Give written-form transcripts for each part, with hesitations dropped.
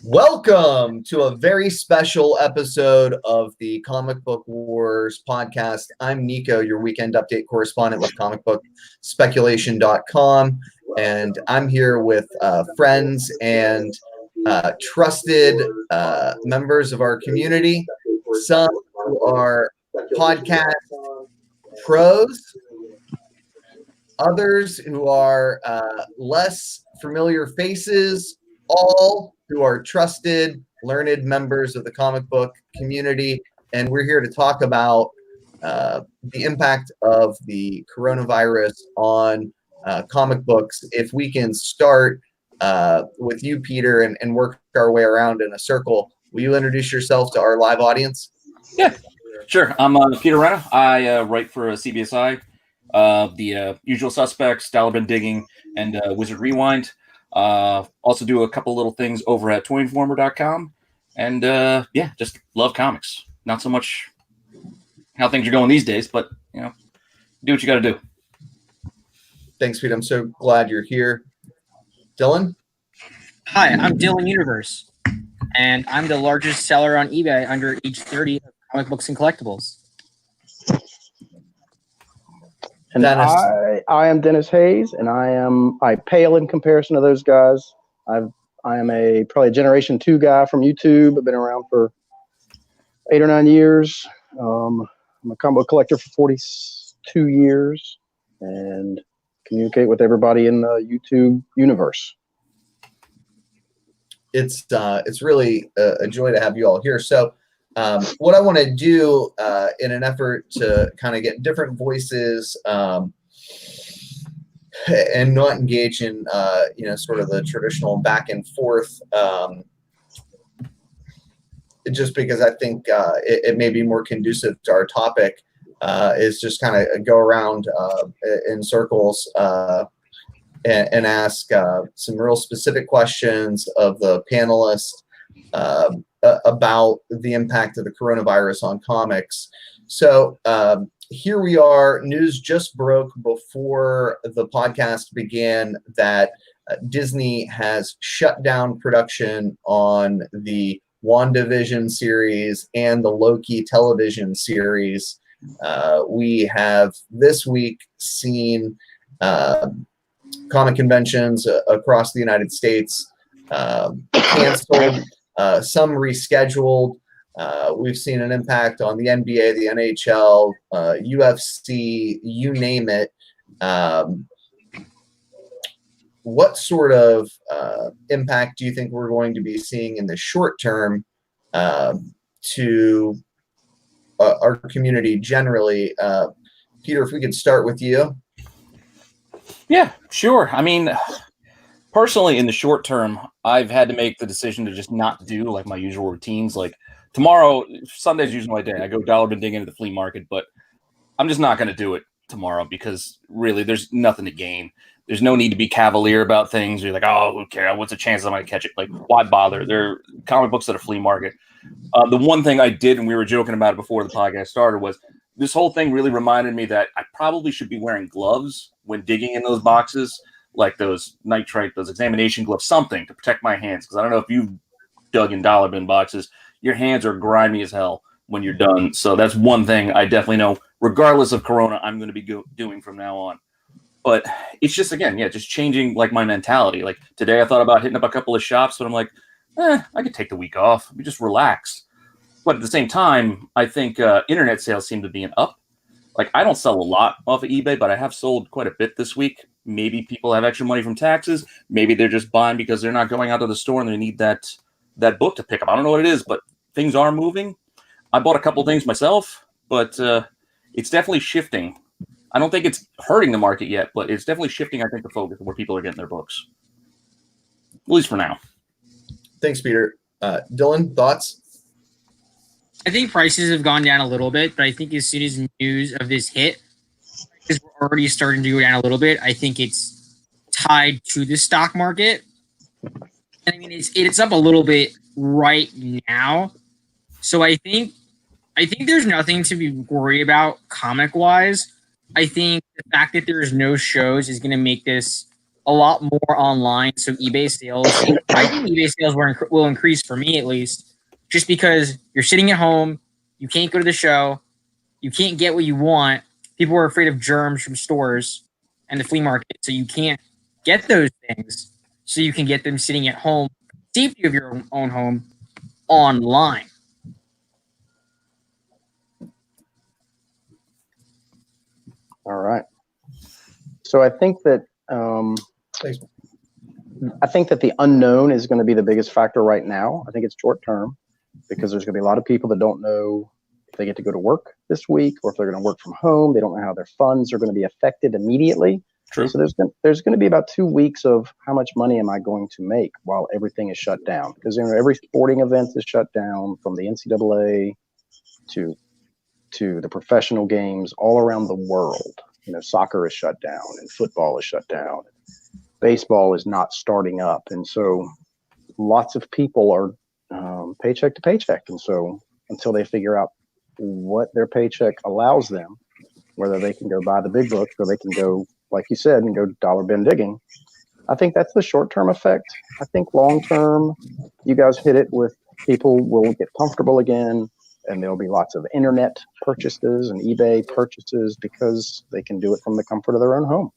Welcome to a very special episode of the Comic Book Wars podcast. I'm Nico, your weekend update correspondent with comicbookspeculation.com, and I'm here with friends and trusted members of our community, some who are podcast pros, others who are less familiar faces, all who are trusted, learned members of the comic book community. And we're here to talk about the impact of the coronavirus on comic books. If we can start with you, Peter, and work our way around in a circle, will you introduce yourself to our live audience? Yeah, sure. I'm Peter Renna. I write for CBSI, the Usual Suspects, Dollar Bin Digging, and Wizard Rewind. Also do a couple little things over at toyinformer.com, and yeah, just love comics. Not so much how things are going these days, but you know, do what you got to do. Thanks, Pete. I'm so glad you're here. Dylan? Hi, I'm Dylan Universe, and I'm the largest seller on eBay under age 30 of comic books and collectibles. And Dennis. I am Dennis Hayes, and I pale in comparison to those guys. I am probably a Generation 2 guy from YouTube. I've been around for 8 or 9 years. I'm a comic book collector for 42 years, and communicate with everybody in the YouTube universe. It's really a joy to have you all here. So what I want to do in an effort to kind of get different voices and not engage in sort of the traditional back and forth, just because I think it may be more conducive to our topic, is just kind of go around in circles and ask some real specific questions of the panelists about the impact of the coronavirus on comics. So here we are. News just broke before the podcast began that Disney has shut down production on the WandaVision series and the Loki television series. We have this week seen comic conventions across the United States canceled. Some rescheduled. We've seen an impact on the NBA, the NHL, UFC, you name it. What sort of impact do you think we're going to be seeing in the short term to our community generally? Peter, if we could start with you. Yeah, sure. I mean, personally, in the short term, I've had to make the decision to just not do like my usual routines. Like tomorrow, Sunday's usually my day. I go dollar bin digging into the flea market, but I'm just not going to do it tomorrow because really there's nothing to gain. There's no need to be cavalier about things. You're like, oh, who cares? What's the chance I'm going to catch it? Like, why bother? They're comic books at a flea market. The one thing I did, and we were joking about it before the podcast started, was this whole thing really reminded me that I probably should be wearing gloves when digging in those boxes, like those nitrite, those examination gloves, something to protect my hands. Because I don't know if you've dug in dollar bin boxes, your hands are grimy as hell when you're done. So that's one thing I definitely know, regardless of Corona, I'm going to be doing from now on. But it's just, again, just changing like my mentality. Like today I thought about hitting up a couple of shops, but I'm like, I could take the week off. We just relax. But at the same time, I think internet sales seem to be up. Like I don't sell a lot off of eBay, but I have sold quite a bit this week. Maybe people have extra money from taxes. Maybe they're just buying because they're not going out to the store and they need that book to pick up. I don't know what it is, but things are moving. I bought a couple of things myself, but it's definitely shifting. I don't think it's hurting the market yet, but it's definitely shifting, I think, the focus of where people are getting their books. At least for now. Thanks, Peter. Dylan, thoughts? I think prices have gone down a little bit, but I think as soon as news of this hit, because we're already starting to go down a little bit, I think it's tied to the stock market. I mean, it's up a little bit right now. So I think there's nothing to be worried about comic-wise. I think the fact that there's no shows is going to make this a lot more online. So eBay sales, I think eBay sales will increase for me at least, just because you're sitting at home, you can't go to the show, you can't get what you want. People are afraid of germs from stores and the flea market, so you can't get those things. So you can get them sitting at home, safety of your own home, online. All right. So I think that Thanks. the unknown is going to be the biggest factor right now. I think it's short term because there's going to be a lot of people that don't know if they get to go to work this week or if they're going to work from home. They don't know how their funds are going to be affected immediately. True. So there's going to be about 2 weeks of how much money am I going to make while everything is shut down, because every sporting event is shut down, from the NCAA to the professional games all around the world. Soccer is shut down and football is shut down. Baseball is not starting up. And so lots of people are paycheck to paycheck. And so until they figure out what their paycheck allows them, whether they can go buy the big books or they can go, like you said, and go dollar bin digging, I think that's the short-term effect. I think long-term, you guys hit it with people will get comfortable again, and there'll be lots of internet purchases and eBay purchases because they can do it from the comfort of their own home.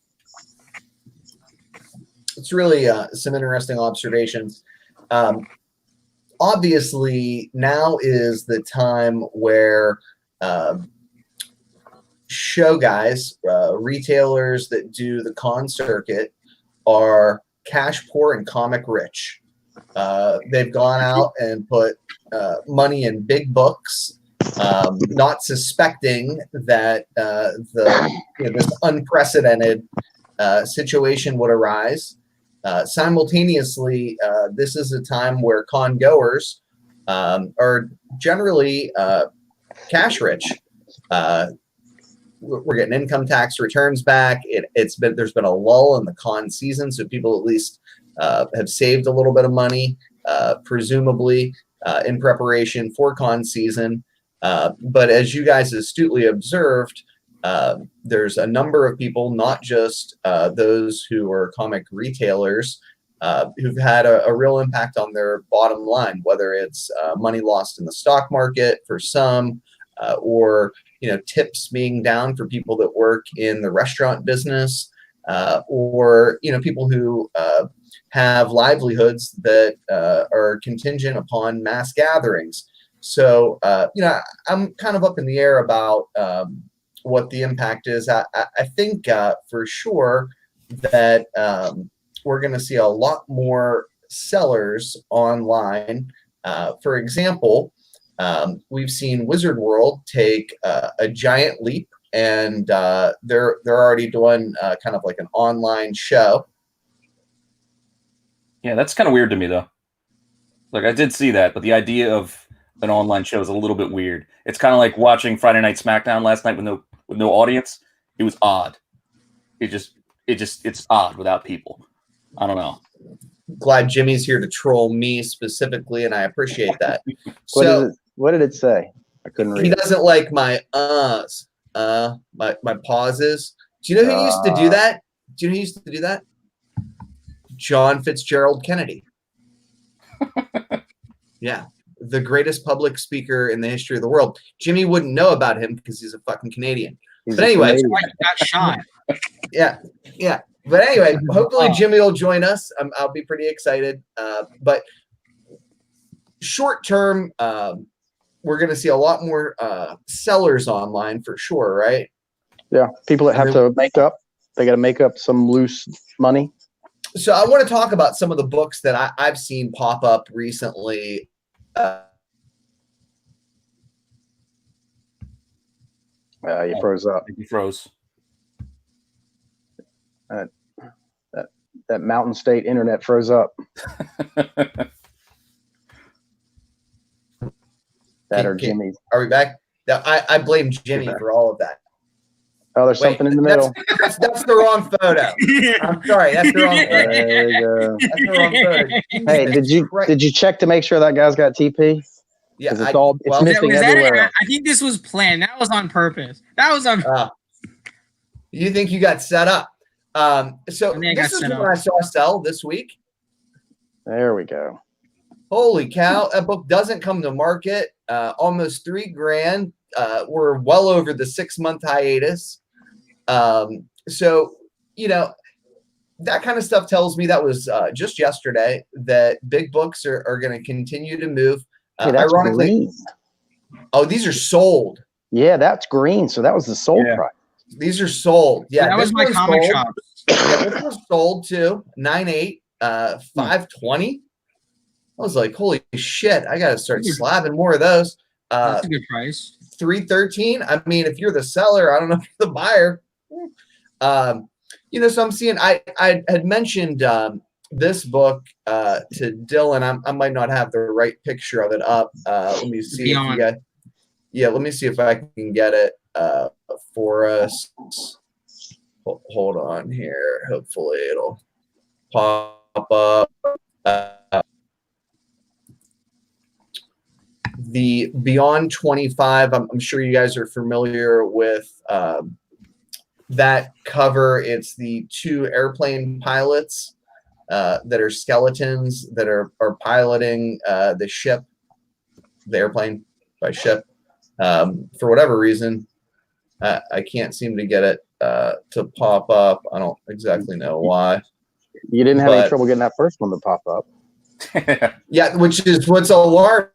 It's really some interesting observations. Obviously, now is the time where show guys, retailers that do the con circuit, are cash poor and comic rich. They've gone out and put money in big books, not suspecting that this unprecedented situation would arise. Simultaneously, this is a time where con goers are generally cash rich. We're getting income tax returns back. There's been a lull in the con season, so people at least have saved a little bit of money, presumably in preparation for con season. But as you guys astutely observed, there's a number of people, not just those who are comic retailers, who've had a real impact on their bottom line, whether it's money lost in the stock market for some, or tips being down for people that work in the restaurant business, or people who have livelihoods that are contingent upon mass gatherings. So I'm kind of up in the air about what the impact is. I think for sure that we're going to see a lot more sellers online. For example, we've seen Wizard World take a giant leap, and they're already doing kind of like an online show. Yeah, that's kind of weird to me, though. Like, I did see that, but the idea of an online show is a little bit weird. It's kind of like watching Friday Night SmackDown last night with no audience. It was odd. It's odd without people. I don't know. Glad Jimmy's here to troll me specifically, and I appreciate that. What did it say? I couldn't read. He doesn't like my my pauses. Do you know who used to do that? John Fitzgerald Kennedy. Yeah, the greatest public speaker in the history of the world. Jimmy wouldn't know about him because he's a fucking Canadian. But anyway, got shot. Yeah. But anyway, hopefully Jimmy will join us. I'll be pretty excited. But short term, we're going to see a lot more sellers online for sure, right? Yeah, people that have to make up. They got to make up some loose money. So I want to talk about some of the books that I've seen pop up recently. You froze up. You froze. That Mountain State internet froze up. Jimmy's. Are we back? I blame Jimmy for all of that. Oh, there's something in the middle. That's the wrong photo. I'm sorry. That's the wrong photo. There you go. That's the wrong photo. Hey, did you check to make sure that guy's got TP? Yeah, it's missing everywhere. I think this was planned. That was on purpose. You You think you got set up? So And then it got this is sent what out. I saw sell this week. There we go. Holy cow! That book doesn't come to market. Almost $3,000. We're well over the 6-month hiatus. So that kind of stuff tells me that was just yesterday that big books are going to continue to move. Hey, that's Ironically, green. oh, these are sold. Yeah, that's green. So that was the sold price. These are sold. Yeah, That was my comic sold. shop. Yeah, this was sold too. 9.8, 520. I was like, holy shit! I got to start slabbing more of those. That's a good price. 313. I mean, if you're the seller, I don't know if you're the buyer. So I'm seeing. I had mentioned this book to Dylan. I might not have the right picture of it up. Let me see if you guys. Yeah, let me see if I can get it for us. Hold on here. Hopefully it'll pop up. The Beyond 25, I'm sure you guys are familiar with that cover. It's the 2 airplane pilots that are skeletons that are piloting the ship, the airplane by ship. For whatever reason, I can't seem to get it to pop up. I don't exactly know why. You didn't have any trouble getting that first one to pop up. Yeah, which is what's alarming,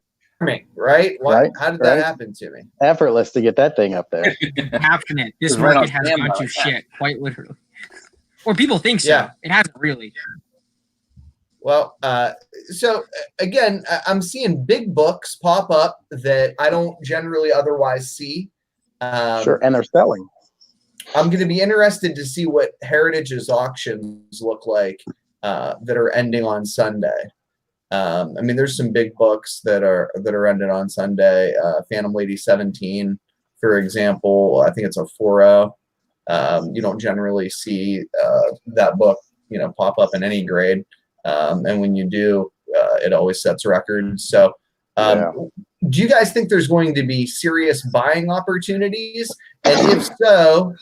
right? How did that happen to me? Effortless to get that thing up there. Caption it. This market has gone to shit, quite literally. Or people think so. Yeah. It hasn't really. Well, so again, I'm seeing big books pop up that I don't generally otherwise see. Sure, and they're selling. I'm going to be interested to see what Heritage's auctions look like that are ending on Sunday. I mean, there's some big books that are ended on Sunday. Phantom Lady 17, for example, I think it's a 4.0. You don't generally see that book, pop up in any grade. And when you do, it always sets records. So do you guys think there's going to be serious buying opportunities? And if so,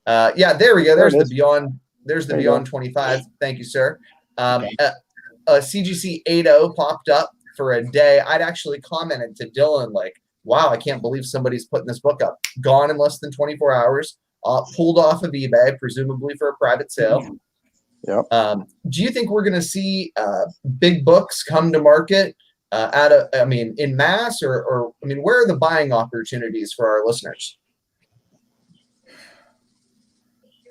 yeah, there we go. There's the Beyond. There's the Beyond 25. Thank you, sir. CGC 8.0 popped up for a day. I'd actually commented to Dylan like, wow, I can't believe somebody's putting this book up. Gone in less than 24 hours. Pulled off of eBay, presumably for a private sale. Yep. Do you think we're going to see big books come to market in mass, or where are the buying opportunities for our listeners?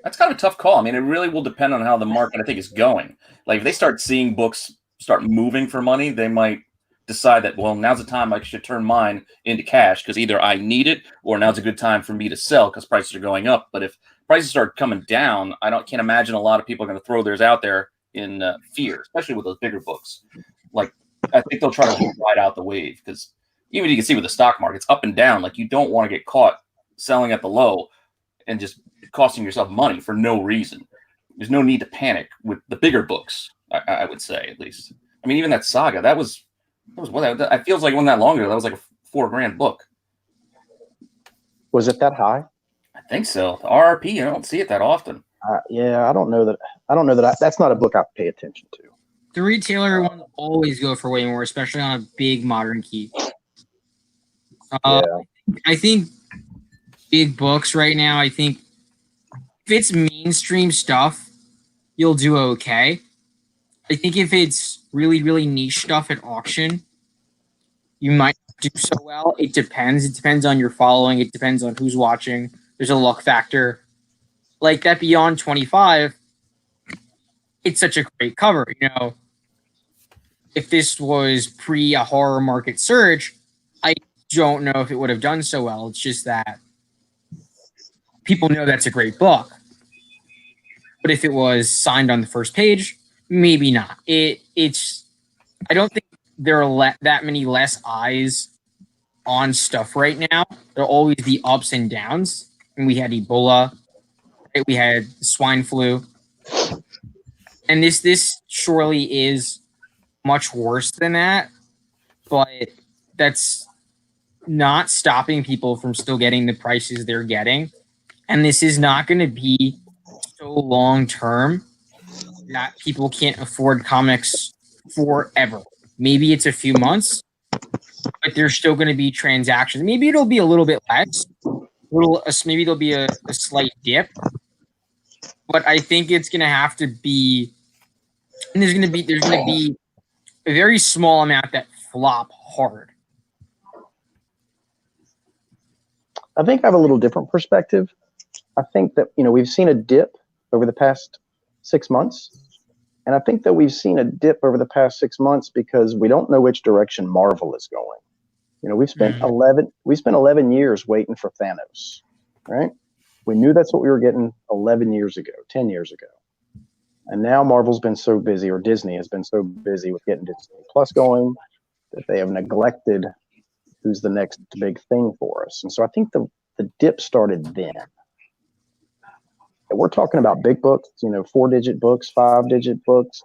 That's kind of a tough call. I mean, it really will depend on how the market, I think, is going. Like, if they start seeing books start moving for money, they might decide that, well, now's the time I should turn mine into cash because either I need it or now's a good time for me to sell because prices are going up. But if prices start coming down, can't imagine a lot of people are going to throw theirs out there in fear, especially with those bigger books. Like, I think they'll try to ride out the wave because even you can see with the stock market, it's up and down. Like, you don't want to get caught selling at the low and just costing yourself money for no reason. There's no need to panic with the bigger books, I would say, at least. I mean, even that Saga, that was what I feels like it wasn't that long ago. That was like a $4,000 book. Was it that high? I think so. The RRP, I don't see it that often. Yeah, I don't know that. That's not a book I pay attention to. The retailer ones always go for way more, especially on a big modern key. I think big books right now, I think if it's mainstream stuff, you'll do okay. I think if it's really, really niche stuff at auction, you might do so well. It depends. It depends on your following. It depends on who's watching. There's a luck factor. Like that Beyond 25, it's such a great cover. If this was pre a horror market surge, I don't know if it would have done so well. It's just that people know that's a great book. But if it was signed on the first page, maybe not. It's. I don't think there are that many less eyes on stuff right now. There'll always be ups and downs. And we had Ebola, right? We had swine flu, and this surely is much worse than that. But that's not stopping people from still getting the prices they're getting. And this is not going to be so long term that people can't afford comics forever. Maybe it's a few months, but there's still going to be transactions. Maybe it'll be a little bit less. Maybe there'll be a slight dip, but I think it's going to have to be. And there's going to be a very small amount that flop hard. I think I have a little different perspective. I think that, we've seen a dip over the past 6 months. And I think that we've seen a dip over the past 6 months because we don't know which direction Marvel is going. We've spent 11 years waiting for Thanos, right? We knew that's what we were getting 11 years ago, 10 years ago. And now Marvel's been so busy, or Disney has been so busy with getting Disney Plus going, that they have neglected who's the next big thing for us. And so I think the dip started then. And we're talking about big books, 4-digit books, 5-digit books.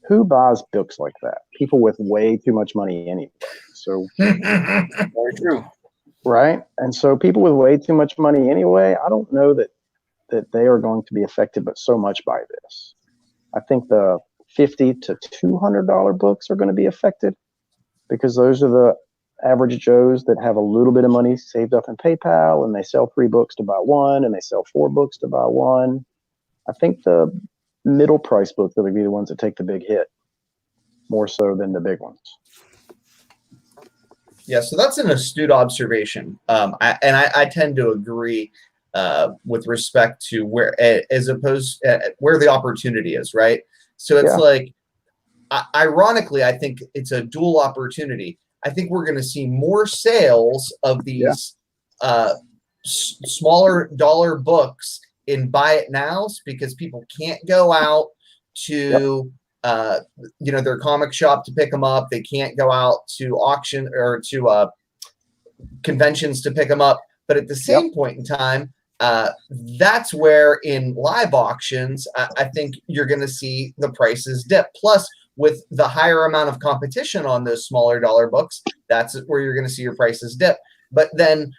Who buys books like that? People with way too much money anyway. So Very true. Right? And so people with way too much money anyway, I don't know that they are going to be affected but so much by this. I think the $50 to $200 books are going to be affected because those are the average Joes that have a little bit of money saved up in PayPal, and they sell 3 books to buy one, and they sell 4 books to buy one. I think the middle price books are going to be the ones that take the big hit more so than the big ones. Yeah, so that's an astute observation. I tend to agree with respect to where, as opposed where the opportunity is, right? So it's like, ironically, I think it's a dual opportunity. I think we're going to see more sales of these smaller dollar books in buy it nows because people can't go out to their comic shop to pick them up. They can't go out to auction or to conventions to pick them up. But at the same point in time, that's where in live auctions, I think you're going to see the prices dip. Plus, with the higher amount of competition on those smaller dollar books, that's where you're going to see your prices dip. But then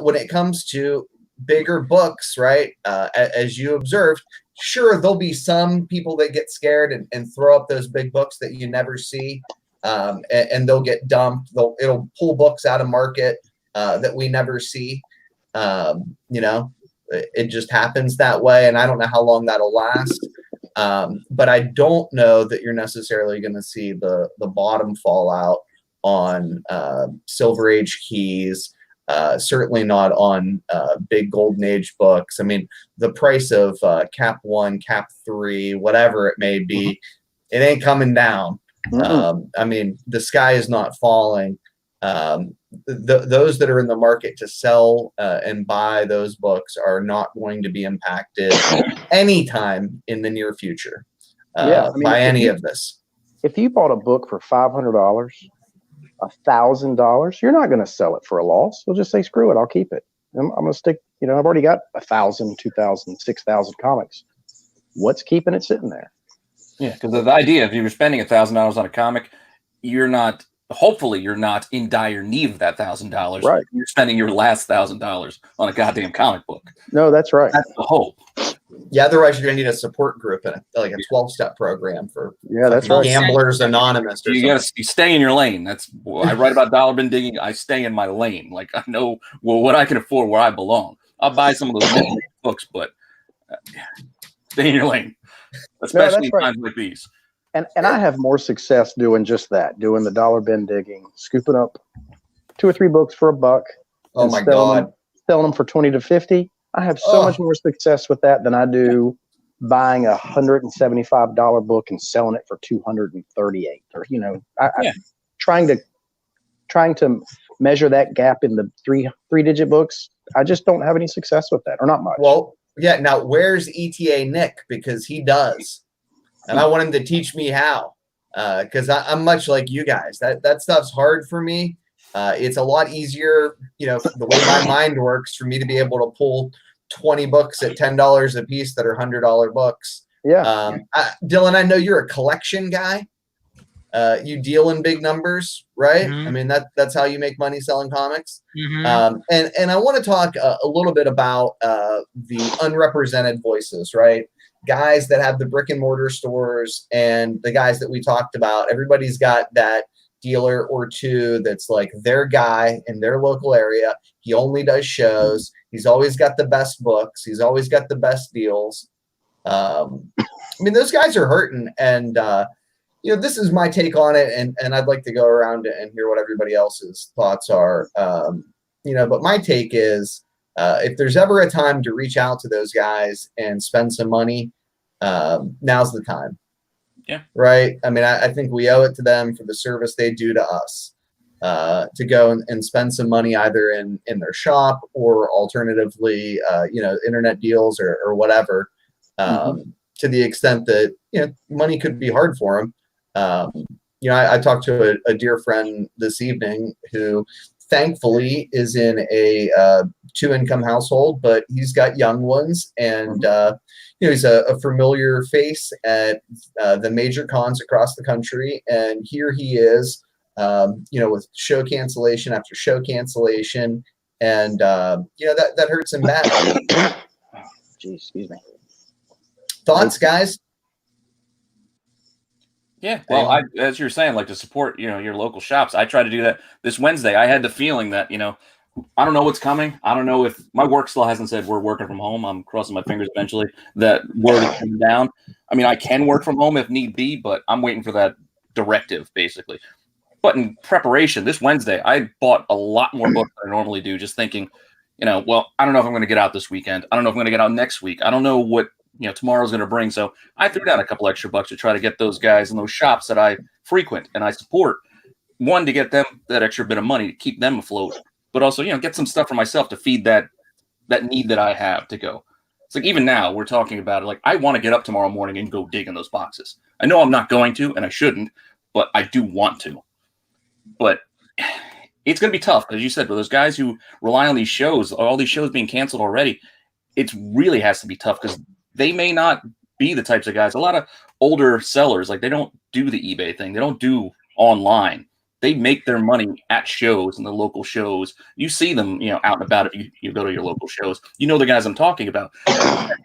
when it comes to bigger books, right, as you observed, sure, there'll be some people that get scared and throw up those big books that you never see, and they'll get dumped. It'll pull books out of market that we never see. It just happens that way, and I don't know how long that'll last. But I don't know that you're necessarily going to see the bottom fall out on Silver Age keys. Certainly not on big Golden Age books. I mean, the price of Cap 1, Cap 3, whatever it may be, it ain't coming down. I mean, the sky is not falling. Those that are in the market to sell and buy those books are not going to be impacted anytime in the near future by any of this. If you bought a book for $500, $1,000, you're not going to sell it for a loss. You'll just say, screw it, I'll keep it. I'm going to stick, I've already got 1,000, 2,000, 6,000 comics. What's keeping it sitting there? Yeah, because the idea, if you were spending $1,000 on a comic, hopefully you're not in dire need of that $1,000. Right. You're spending your last $1,000 on a goddamn comic book. No, that's right. That's the hope. Yeah, otherwise you're going to need a support group and like a 12-step program for that's right. Gamblers Anonymous. You got to stay in your lane. I write about dollar bin digging. I stay in my lane. Like I know what I can afford, where I belong. I'll buy some of those books, but stay in your lane, especially in times like these. And I have more success doing just that, doing the dollar bin digging, scooping up 2 or 3 books for $1. Oh my God. Selling them for 20 to 50. I have so much more success with that than I do buying a $175 book and selling it for $238. Or trying to measure that gap in the three-digit books. I just don't have any success with that, or not much. Well, yeah. Now, where's ETA Nick? Because he does. And I want him to teach me how, because I'm much like you guys. That stuff's hard for me. It's a lot easier, the way my mind works, for me to be able to pull 20 books at $10 a piece that are $100 books. Yeah. Dylan, I know you're a collection guy. You deal in big numbers, right? Mm-hmm. I mean, that's how you make money selling comics. Mm-hmm. And I want to talk a little bit about the unrepresented voices, right? guys that have the brick and mortar stores and the guys that we talked about, everybody's got that dealer or two that's like their guy in their local area. He only does shows. He's always got the best books. He's always got the best deals. I mean, those guys are hurting, and this is my take on it, and I'd like to go around and hear what everybody else's thoughts are. But my take is, if there's ever a time to reach out to those guys and spend some money, now's the time. Yeah. Right. I mean, I think we owe it to them for the service they do to us, to go and spend some money either in their shop or alternatively, internet deals or whatever, to the extent that, money could be hard for them. I talked to a dear friend this evening who thankfully is in a 2-income household, but he's got young ones, and he's a familiar face at the major cons across the country, and here he is, with show cancellation after show cancellation, and that hurts him bad. Jeez, excuse me. Thoughts, guys? Yeah, well, as you're saying, like, to support, your local shops. I try to do that this Wednesday. I had the feeling that, I don't know what's coming. I don't know if my work still hasn't said we're working from home. I'm crossing my fingers eventually that word is coming down. I mean, I can work from home if need be, but I'm waiting for that directive, basically. But in preparation, this Wednesday, I bought a lot more books than I normally do, just thinking, well, I don't know if I'm going to get out this weekend. I don't know if I'm going to get out next week. I don't know what tomorrow's going to bring. So I threw down a couple extra bucks to try to get those guys in those shops that I frequent and I support. One, to get them that extra bit of money to keep them afloat, but also, get some stuff for myself to feed that need that I have to go. It's like, even now we're talking about it. Like, I want to get up tomorrow morning and go dig in those boxes. I know I'm not going to, and I shouldn't, but I do want to. But it's going to be tough, as you said, for those guys who rely on these shows, all these shows being canceled already. It really has to be tough because they may not be the types of guys. A lot of older sellers, like, they don't do the eBay thing. They don't do online. They make their money at shows and the local shows. You see them, out and about if you go to your local shows. The guys I'm talking about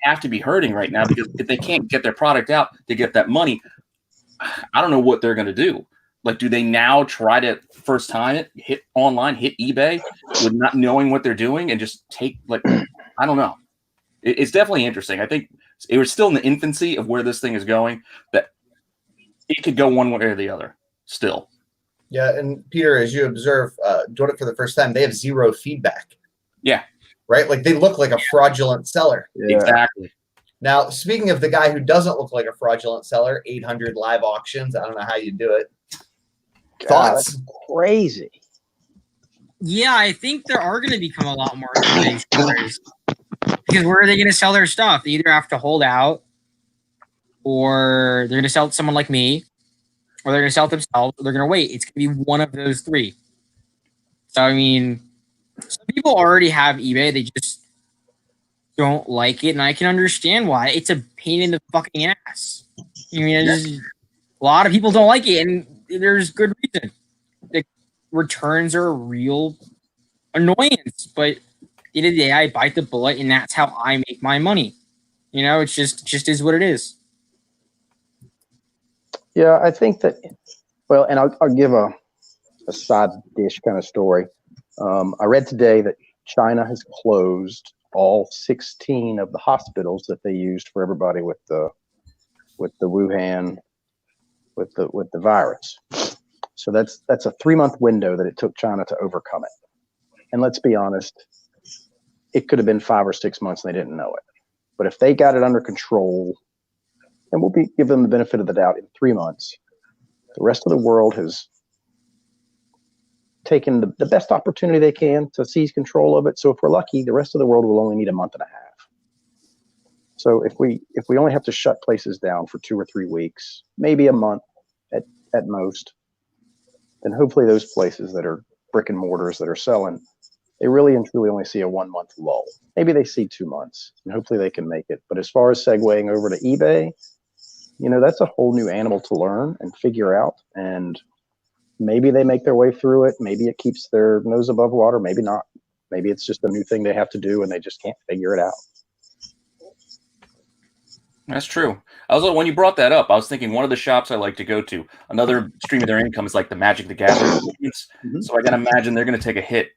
have to be hurting right now because if they can't get their product out to get that money, I don't know what they're going to do. Like, do they now try to first time it, hit online, hit eBay with not knowing what they're doing and just take, like, I don't know. It's definitely interesting. I think it was still in the infancy of where this thing is going, that it could go one way or the other still. Yeah, and Peter, as you observe, doing it for the first time, they have zero feedback. Yeah. Right? Like, they look like a fraudulent seller. Yeah. Exactly. Now, speaking of the guy who doesn't look like a fraudulent seller, 800 live auctions. I don't know how you do it. God, Thoughts? that's crazy. Yeah, I think there are going to become a lot more eBay sellers. Because where are they going to sell their stuff? They either have to hold out, or they're going to sell it to someone like me, or they're going to sell it themselves, or they're going to wait. It's going to be one of those three. So, I mean, some people already have eBay. They just don't like it, and I can understand why. It's a pain in the fucking ass. I mean, a lot of people don't like it, and there's good reason. The returns are a real annoyance, but at the end of the day, I bite the bullet, and that's how I make my money. It's just is what it is. Yeah, I think that, well, and I'll give a side dish kind of story. I read today that China has closed all 16 of the hospitals that they used for everybody with the Wuhan, with the virus. So that's a 3-month window that it took China to overcome it. And let's be honest, it could have been 5 or 6 months and they didn't know it. But if they got it under control, and we'll give them the benefit of the doubt in 3 months, the rest of the world has taken the best opportunity they can to seize control of it. So if we're lucky, the rest of the world will only need a month and a half. So if we only have to shut places down for 2 or 3 weeks, maybe a month at most, then hopefully those places that are brick and mortars that are selling, they really and truly only see a 1 month lull. Maybe they see 2 months, and hopefully they can make it. But as far as segueing over to eBay, that's a whole new animal to learn and figure out. And maybe they make their way through it. Maybe it keeps their nose above water. Maybe not. Maybe it's just a new thing they have to do and they just can't figure it out. That's true. When you brought that up, I was thinking one of the shops I like to go to, another stream of their income is like the Magic the Gathering tournaments. Mhm. So I can imagine they're going to take a hit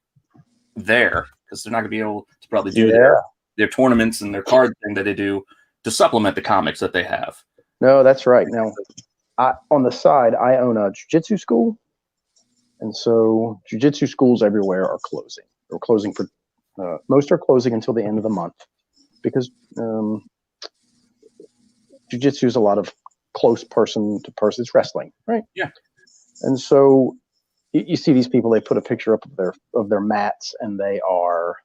there because they're not going to be able to probably do Yeah. their tournaments and their card thing that they do to supplement the comics that they have. No, that's right. Now, on the side, I own a jiu-jitsu school, and so jiu-jitsu schools everywhere are closing. They're closing for most are closing until the end of the month because jiu-jitsu is a lot of close person to person. It's wrestling, right? Yeah. And so you see these people. They put a picture up of their mats, and they are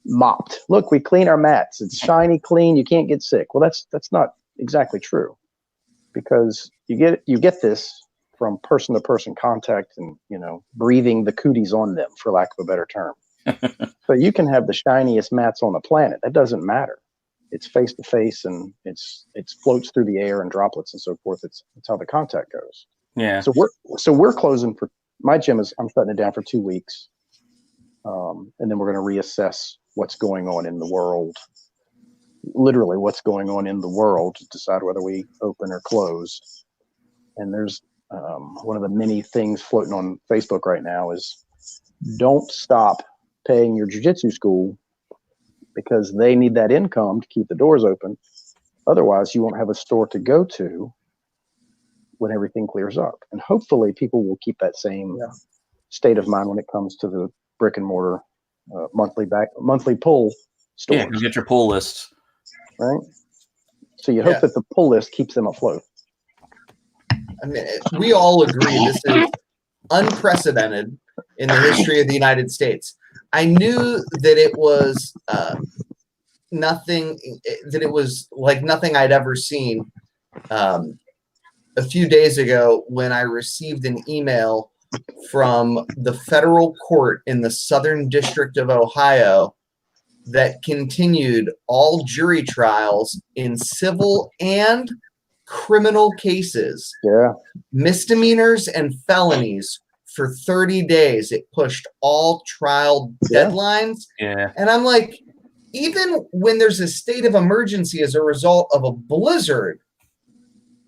mopped. Look, we clean our mats. It's shiny, clean. You can't get sick. Well, that's not exactly true, because you get this from person to person contact and breathing the cooties on them, for lack of a better term. So you can have the shiniest mats on the planet. That doesn't matter. It's face to face, and it floats through the air and droplets and so forth. It's how the contact goes. Yeah. So we're closing for my gym. I'm shutting it down for 2 weeks, and then we're going to reassess what's going on in the world. Literally, what's going on in the world to decide whether we open or close. And there's one of the many things floating on Facebook right now is don't stop paying your jiu-jitsu school, because they need that income to keep the doors open. Otherwise, you won't have a store to go to when everything clears up. And hopefully people will keep that same state of mind when it comes to the brick and mortar monthly pull stores. Yeah, you get your pull lists. Right? So you hope that the pull list keeps them afloat. I mean, we all agree this is unprecedented in the history of the United States. I knew that it was nothing, that it was like nothing I'd ever seen a few days ago when I received an email from the federal court in the Southern District of Ohio that continued all jury trials in civil and criminal cases, misdemeanors and felonies, for 30 days. It pushed all trial deadlines. Yeah. And I'm like, even when there's a state of emergency as a result of a blizzard,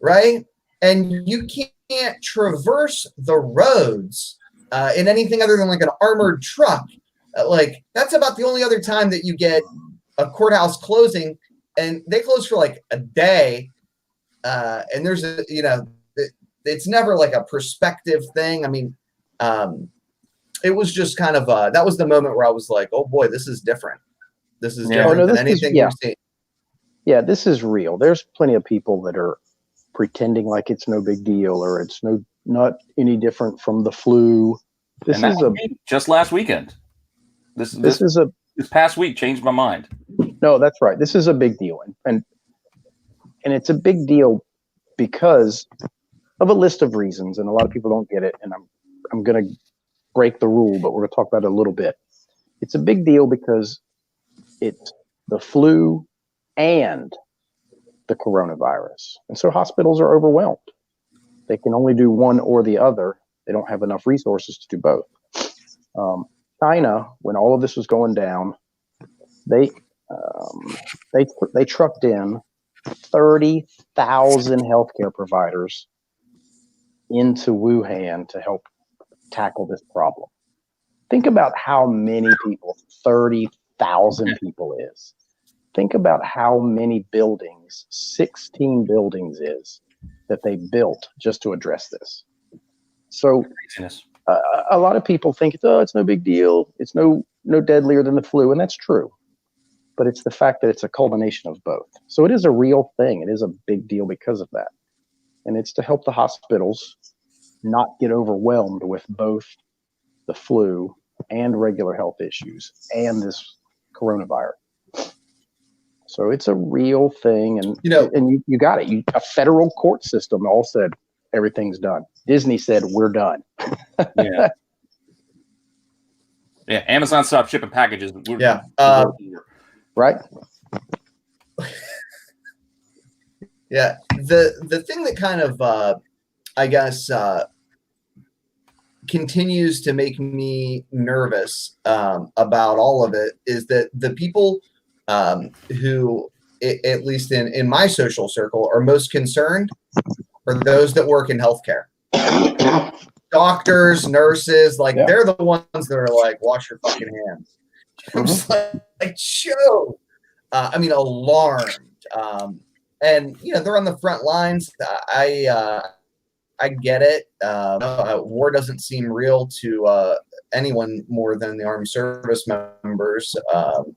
right? And you can't traverse the roads in anything other than like an armored truck. Like, that's about the only other time that you get a courthouse closing, and they close for like a day. And there's it's never like a perspective thing. I mean, it was just kind of that was the moment where I was like, oh boy, this is different. This is different than anything we've seen. Yeah, this is real. There's plenty of people that are pretending like it's no big deal, or it's not any different from the flu. This is just last weekend. This past week changed my mind. No, that's right. This is a big deal, and it's a big deal because of a list of reasons, and a lot of people don't get it. And I'm going to break the rule, but we're going to talk about it a little bit. It's a big deal because it's the flu and the coronavirus, and so hospitals are overwhelmed. They can only do one or the other. They don't have enough resources to do both. China, when all of this was going down, they trucked in 30,000 healthcare providers into Wuhan to help tackle this problem. Think about how many people 30,000 people is. Think about how many buildings, 16 buildings is, that they built just to address this. So a lot of people think, it's no big deal. It's no deadlier than the flu, and that's true. But it's the fact that it's a culmination of both. So it is a real thing. It is a big deal because of that. And it's to help the hospitals not get overwhelmed with both the flu and regular health issues and this coronavirus. So it's a real thing. And you got it. A federal court system all said everything's done. Disney said we're done. Yeah. Yeah. Amazon stopped shipping packages. Right. Yeah. The thing that kind of I guess continues to make me nervous about all of it is that the people who at least in my social circle, are most concerned are those that work in healthcare. Doctors, nurses, like they're the ones that are like, wash your fucking hands. I'm just like Joe. I mean, alarmed. And they're on the front lines. I get it. War doesn't seem real to anyone more than the armed service members.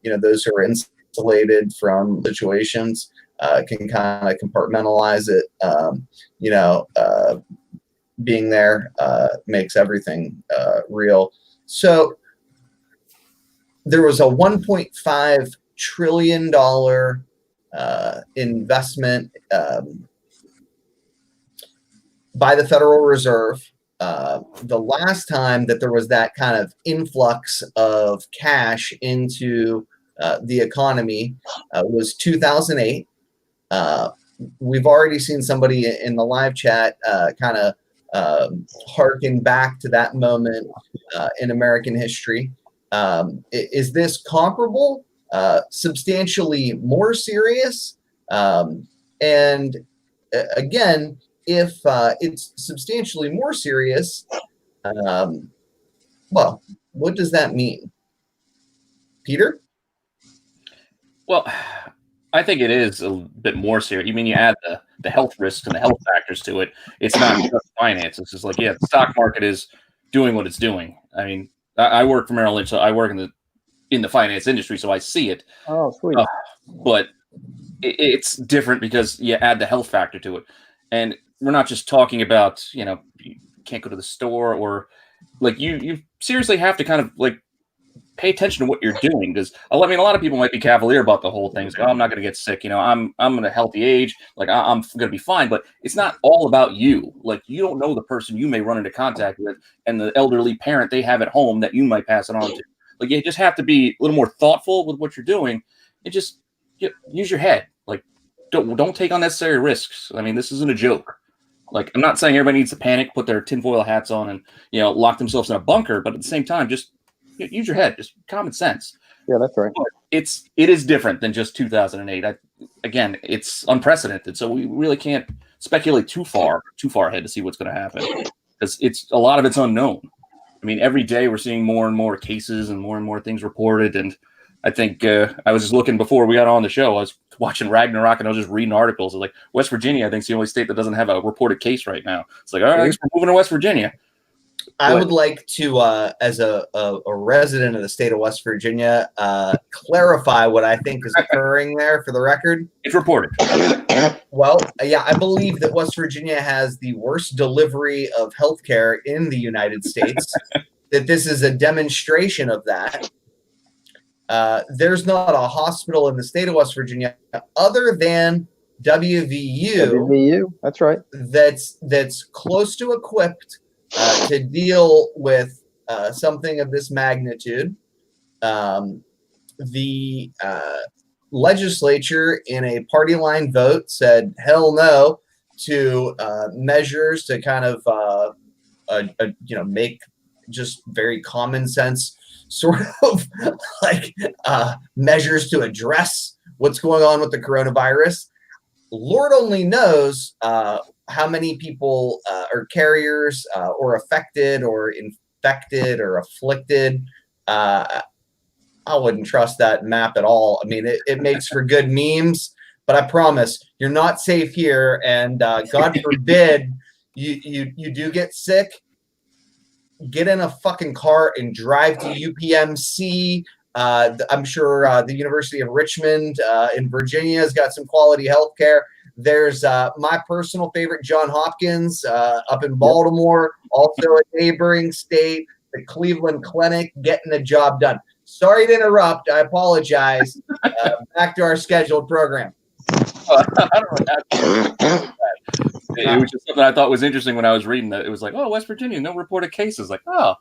Those who are insulated from situations can kind of compartmentalize it. Being there makes everything real. So there was a $1.5 trillion investment by the Federal Reserve. The last time that there was that kind of influx of cash into the economy was 2008. We've already seen somebody in the live chat kind of harken back to that moment in American history. Is this comparable? Substantially more serious? And again, if it's substantially more serious, well, what does that mean? Peter? Well, I think it is a bit more serious. You mean you add the health risks and the health factors to it. It's not just finance. It's just like, the stock market is doing what it's doing. I mean, I work for Merrill Lynch, so I work in the finance industry, so I see it. Oh, sweet. But it's different because you add the health factor to it. And we're not just talking about, you can't go to the store, or like you seriously have to kind of like pay attention to what you're doing. Because a lot of people might be cavalier about the whole thing. It's like, oh, I'm not going to get sick. I'm in a healthy age. Like I'm going to be fine. But it's not all about you. Like you don't know the person you may run into contact with and the elderly parent they have at home that you might pass it on to. Like you just have to be a little more thoughtful with what you're doing and just use your head. Like don't take unnecessary risks. I mean, this isn't a joke. Like I'm not saying everybody needs to panic, put their tinfoil hats on, and lock themselves in a bunker. But at the same time, just use your head, just common sense. Yeah, that's right. But it is different than just 2008. Again, it's unprecedented, so we really can't speculate too far ahead to see what's going to happen, because a lot of it's unknown. I mean, every day we're seeing more and more cases and more things reported. And I think I was just looking before we got on the show. I was watching Ragnarok and I was just reading articles. Like West Virginia, I think, is the only state that doesn't have a reported case right now. It's like, all right, we're moving to West Virginia. I would like to, as a resident of the state of West Virginia, clarify what I think is occurring there for the record. It's reported. Well, yeah, I believe that West Virginia has the worst delivery of healthcare in the United States, that this is a demonstration of that. There's not a hospital in the state of West Virginia other than WVU. That's right. That's close to equipped to deal with something of this magnitude. The legislature, in a party line vote, said hell no to measures to kind of make just very common sense sort of like measures to address what's going on with the coronavirus. Lord only knows how many people are carriers or affected or infected or afflicted. I wouldn't trust that map at all. I mean, it makes for good memes, but I promise you're not safe here. And God forbid you do get sick. Get in a fucking car and drive to UPMC. I'm sure the University of Richmond in Virginia has got some quality healthcare. There's my personal favorite, Johns Hopkins, up in Baltimore, also a neighboring state, the Cleveland Clinic, getting the job done. Sorry to interrupt. I apologize. Back to our scheduled program. It was just something I thought was interesting when I was reading that. It was like, oh, West Virginia, no reported cases. Like, oh.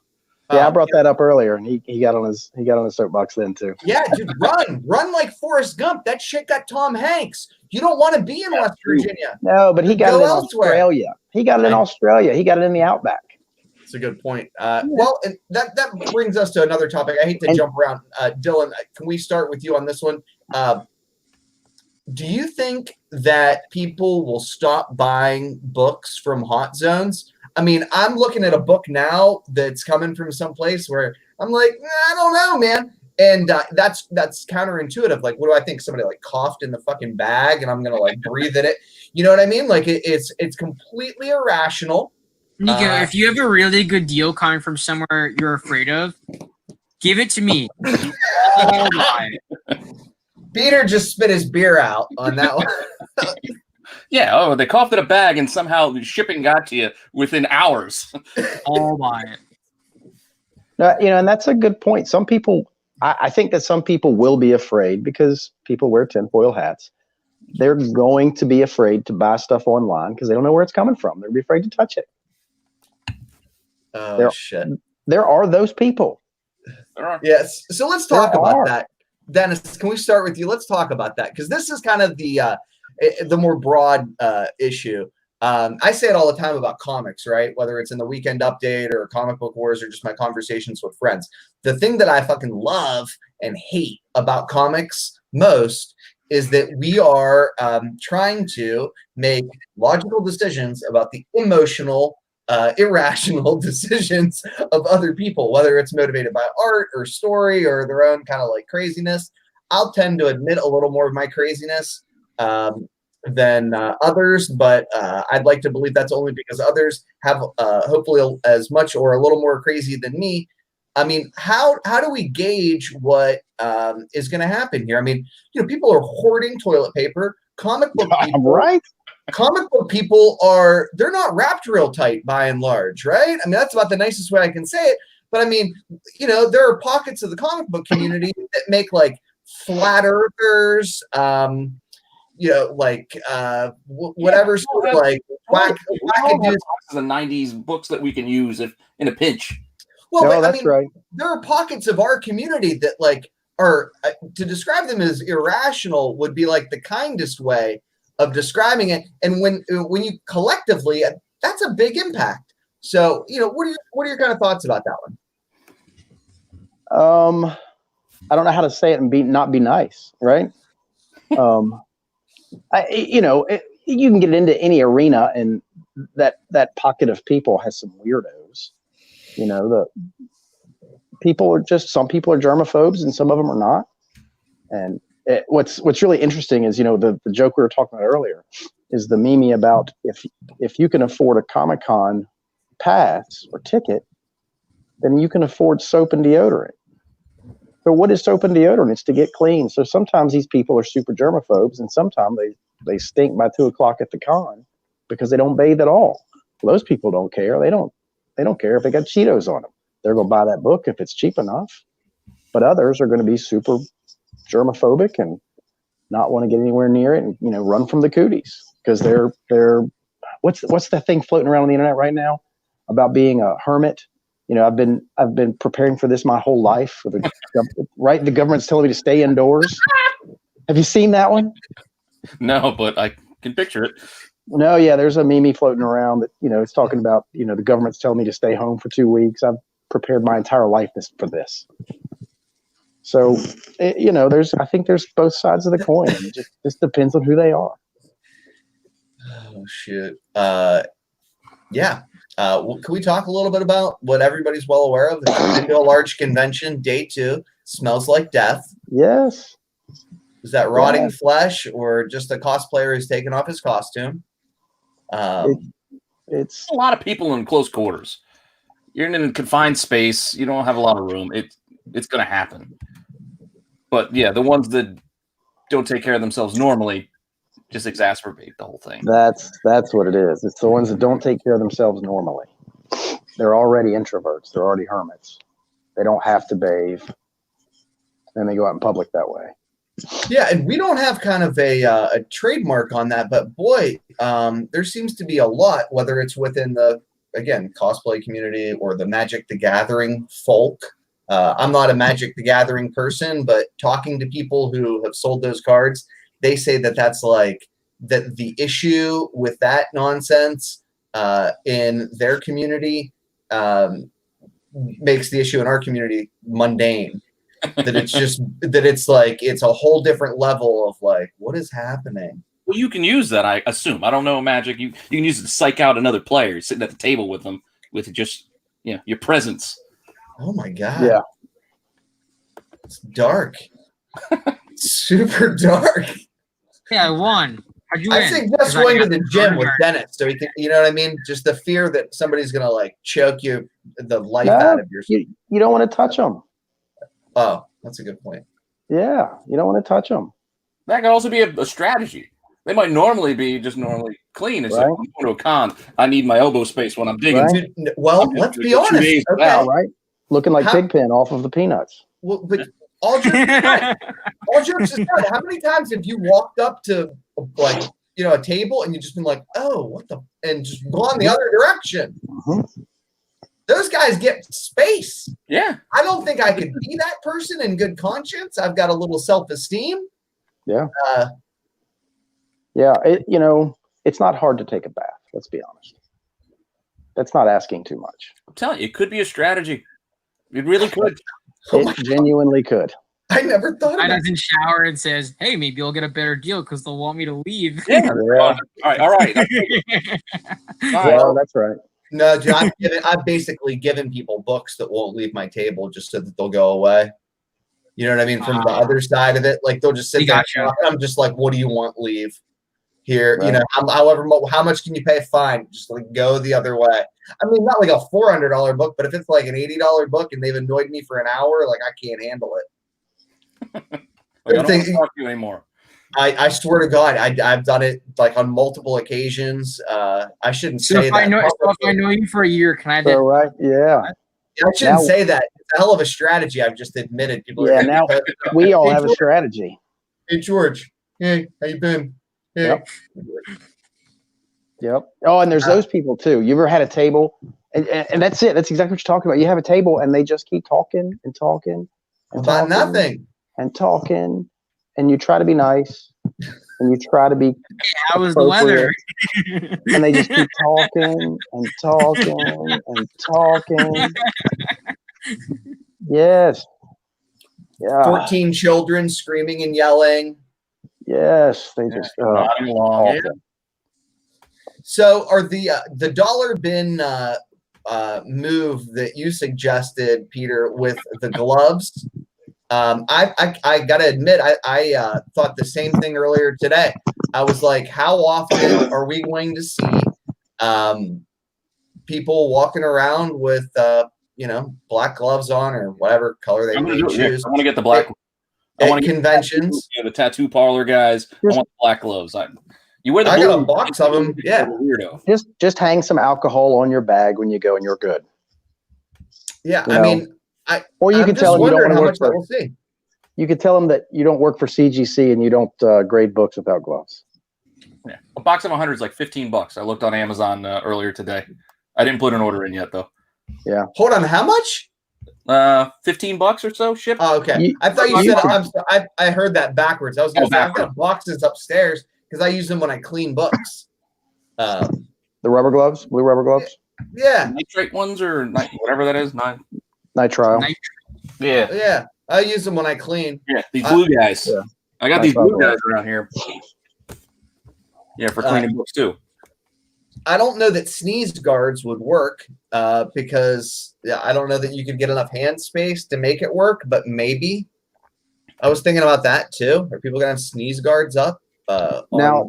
Yeah, I brought that up earlier, and he got on his soapbox then too. Yeah, dude, run like Forrest Gump. That shit got Tom Hanks. You don't want to be in West Virginia. No, but he got it in Australia. He got it in Australia. He got it in the outback. That's a good point. Well, and that brings us to another topic. I hate to jump around. Dylan, can we start with you on this one? do you think that people will stop buying books from hot zones? I mean, I'm looking at a book now that's coming from some place where I'm like, I don't know, man. And that's counterintuitive. Like, what do I think? Somebody like coughed in the fucking bag, and I'm gonna like breathe in it. You know what I mean? Like, it's completely irrational. Nico, if you have a really good deal coming from somewhere you're afraid of, give it to me. I'll buy it. Peter just spit his beer out on that one. Yeah. Oh, they coughed in a bag, and somehow the shipping got to you within hours. I'll buy it. And that's a good point. Some people, I think that some people will be afraid because people wear tinfoil hats. They're going to be afraid to buy stuff online because they don't know where it's coming from. They'll be afraid to touch it. Oh, shit. There are those people. Yes. So let's talk about that. Dennis, can we start with you? Let's talk about that because this is kind of the more broad issue. I say it all the time about comics, right? Whether it's in the Weekend Update or Comic Book Wars or just my conversations with friends. The thing that I fucking love and hate about comics most is that we are trying to make logical decisions about the emotional, irrational decisions of other people, whether it's motivated by art or story or their own kind of like craziness. I'll tend to admit a little more of my craziness than others, but I'd like to believe that's only because others have hopefully as much or a little more crazy than me. I mean, how do we gauge what is going to happen here? I mean, people are hoarding toilet paper. Comic book people, right? Comic book people they're not wrapped real tight by and large, right? I mean, that's about the nicest way I can say it. But I mean, there are pockets of the comic book community that make like flat earthers, whatever sort of like wackadoodle. The 90s books that we can use if in a pinch. Well, that's right. There are pockets of our community that like are to describe them as irrational would be like the kindest way of describing it. And when you collectively, that's a big impact. So, what are your kind of thoughts about that one? I don't know how to say it and not be nice, right? You can get into any arena, and that pocket of people has some weirdos. The people are some people are germaphobes, and some of them are not. And what's really interesting is, the joke we were talking about earlier is the meme about if you can afford a Comic-Con pass or ticket, then you can afford soap and deodorant. So what is soap and deodorant? It's to get clean. So sometimes these people are super germaphobes, and sometimes they stink by 2:00 at the con because they don't bathe at all. Well, those people don't care. They don't care if they got Cheetos on them. They're going to buy that book if it's cheap enough. But others are going to be super germophobic and not want to get anywhere near it, and run from the cooties because they're what's the thing floating around on the internet right now about being a hermit? I've been preparing for this my whole life. Right, the government's telling me to stay indoors. Have you seen that one? No, but I can picture it. No, yeah, there's a meme floating around that it's talking about the government's telling me to stay home for 2 weeks. I've prepared my entire life for this. So I think there's both sides of the coin. It just depends on who they are. Oh shit. Yeah. Can we talk a little bit about what everybody's well aware of? It's been to a large convention, day 2, smells like death. Yes. Is that rotting flesh or just a cosplayer who's taken off his costume? It's a lot of people in close quarters. You're in a confined space. You don't have a lot of room. It's going to happen. But yeah, the ones that don't take care of themselves normally just exacerbate the whole thing. That's what it is. It's the ones that don't take care of themselves normally. They're already introverts. They're already hermits. They don't have to bathe. And they go out in public that way. Yeah, and we don't have kind of a trademark on that, but boy, there seems to be a lot, whether it's within the, again, cosplay community or the Magic the Gathering folk. I'm not a Magic the Gathering person, but talking to people who have sold those cards, they say that that's like that the issue with that nonsense in their community makes the issue in our community mundane. that it's like it's a whole different level of like what is happening. Well, you can use that, I assume. I don't know Magic. You can use it to psych out another player sitting at the table with them with just your presence. Oh my god. Yeah. It's dark. Super dark. Yeah, I won. How'd you I win? think just 'Cause I going to got the gym with card. Dennis, so he can, you know what I mean? Just the fear that somebody's gonna like choke you the life No, out of your. you don't want to touch them. Oh, that's a good point. Yeah, you don't want to touch them. That could also be a strategy. They might normally be just normally clean. It's like, Right. I'm going to a con. I need my elbow space when I'm digging. Right. Dude, well, let's be honest. Okay. All right, looking like How- Pigpen off of the Peanuts. Well, but all jokes aside, how many times have you walked up to like a table and you just been like, oh, what the, and just gone the other direction? Mhm. Those guys get space. Yeah. I don't think I could be that person in good conscience. I've got a little self-esteem. Yeah. Yeah, it's not hard to take a bath. Let's be honest. That's not asking too much. I'm telling you, it could be a strategy. It really could. It genuinely could. I never thought I about it. doesn't shower and says, "Hey, maybe you'll get a better deal because they'll want me to leave." Yeah. Yeah. All right. Well, that's right. No, dude, I've basically given people books that won't leave my table just so that they'll go away. You know what I mean? From the other side of it, like they'll just sit We there. gotcha. And I'm just like, what do you want? Leave here. Right. How much can you pay? Fine, just like go the other way. I mean, not like a $400 book, but if it's like an $80 book and they've annoyed me for an hour, like I can't handle it. Like, I don't want to talk to you anymore. I swear to God, I've done it like on multiple occasions. I shouldn't So say if that. I know you for a year, can I have So, that? right, yeah. I shouldn't Now- say that. It's a hell of a strategy. I've just admitted. People Yeah, are now we all have a strategy. Hey George. Hey, how you been? Hey. Yep. Yep. Oh, and there's those people too. You ever had a table, and that's it. That's exactly what you're talking about. You have a table, and they just keep talking and talking and About talking nothing. and talking, and you try to be nice, and you try to be, How was the weather? and they just keep talking and talking and talking. Yes. Yeah. 14 children screaming and yelling. Yes. They just. Nodding along. awful. Yeah. So are the dollar bin move that you suggested, Peter, with the gloves? I gotta admit, I thought the same thing earlier today. I was like, how often are we going to see people walking around with black gloves on or whatever color they I'm may gonna do it. choose I want to get the black. I at want to get conventions? the tattoo parlor guys. I want the black gloves. You wear the I got blue, a box of them. Yeah, weirdo. Just hang some alcohol on your bag when you go, and you're good. yeah. You I know, mean, Or you I'm can just tell them you don't wondering want to how work much that for. we'll see. You could tell them that you don't work for CGC and you don't grade books without gloves. Yeah, a box of 100 is like $15. I looked on Amazon earlier today. I didn't put an order in yet though. Yeah. Hold on, how much? $15 or so shipped. Oh, okay. You- I thought you you said I heard that backwards. I was going to say I've backwards. got boxes upstairs because I use them when I clean books. The rubber gloves, blue rubber gloves, Yeah, Nitrate ones or whatever that is. nitrile. Yeah, yeah. I use them when I clean. yeah. These blue guys. Yeah. I got Nice these blue rubber. guys around here. Yeah, for cleaning books too. I don't know that sneeze guards would work because I don't know that you could get enough hand space to make it work, but maybe. I was thinking about that too. Are people going to have sneeze guards up? Now,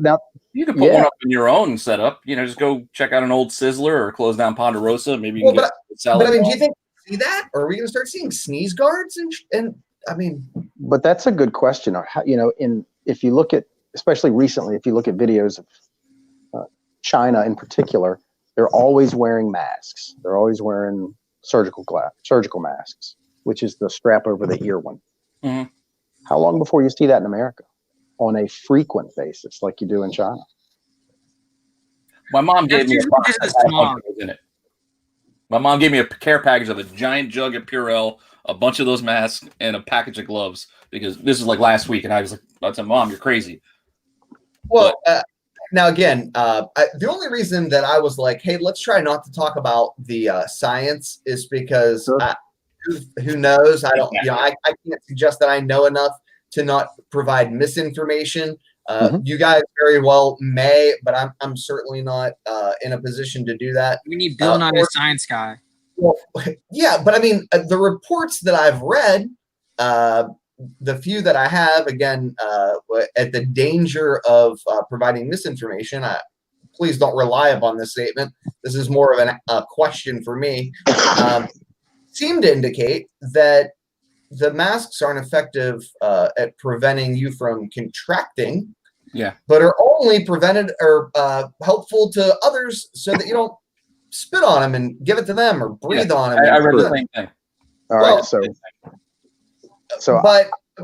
You can put Yeah. one up in your own setup. Just go check out an old Sizzler or close down Ponderosa. Maybe you Well, can get salad. but I mean, do you think we'll see that? Or are we going to start seeing sneeze guards? And I mean, but that's a good question. Or how, if you look at, especially recently, if you look at videos of China in particular, they're always wearing masks. They're always wearing surgical masks, which is the strap over the ear one. Mhm. How long before you see that in America on a frequent basis, like you do in China? My mom gave me a That's box just that a had a small- bunch of those in it. My mom gave me a care package of a giant jug of Purell, a bunch of those masks, and a package of gloves because this is like last week, and I was like, "I said, Mom, you're crazy." well, now again, the only reason that I was like, hey, let's try not to talk about the science is because Sure. who knows? I don't, I can't suggest that I know enough to not provide misinformation. You guys very well may, but I'm certainly not in a position to do that. We need Bill, not a science guy. Well, yeah, but I mean, the reports that I've read, the few that I have, again, at the danger of providing misinformation, please don't rely upon this statement. This is more of a question for me. Seem to indicate that the masks aren't effective at preventing you from contracting, but are only prevented or helpful to others so that you don't spit on them and give it to them or breathe on them. I read the same thing. All right, so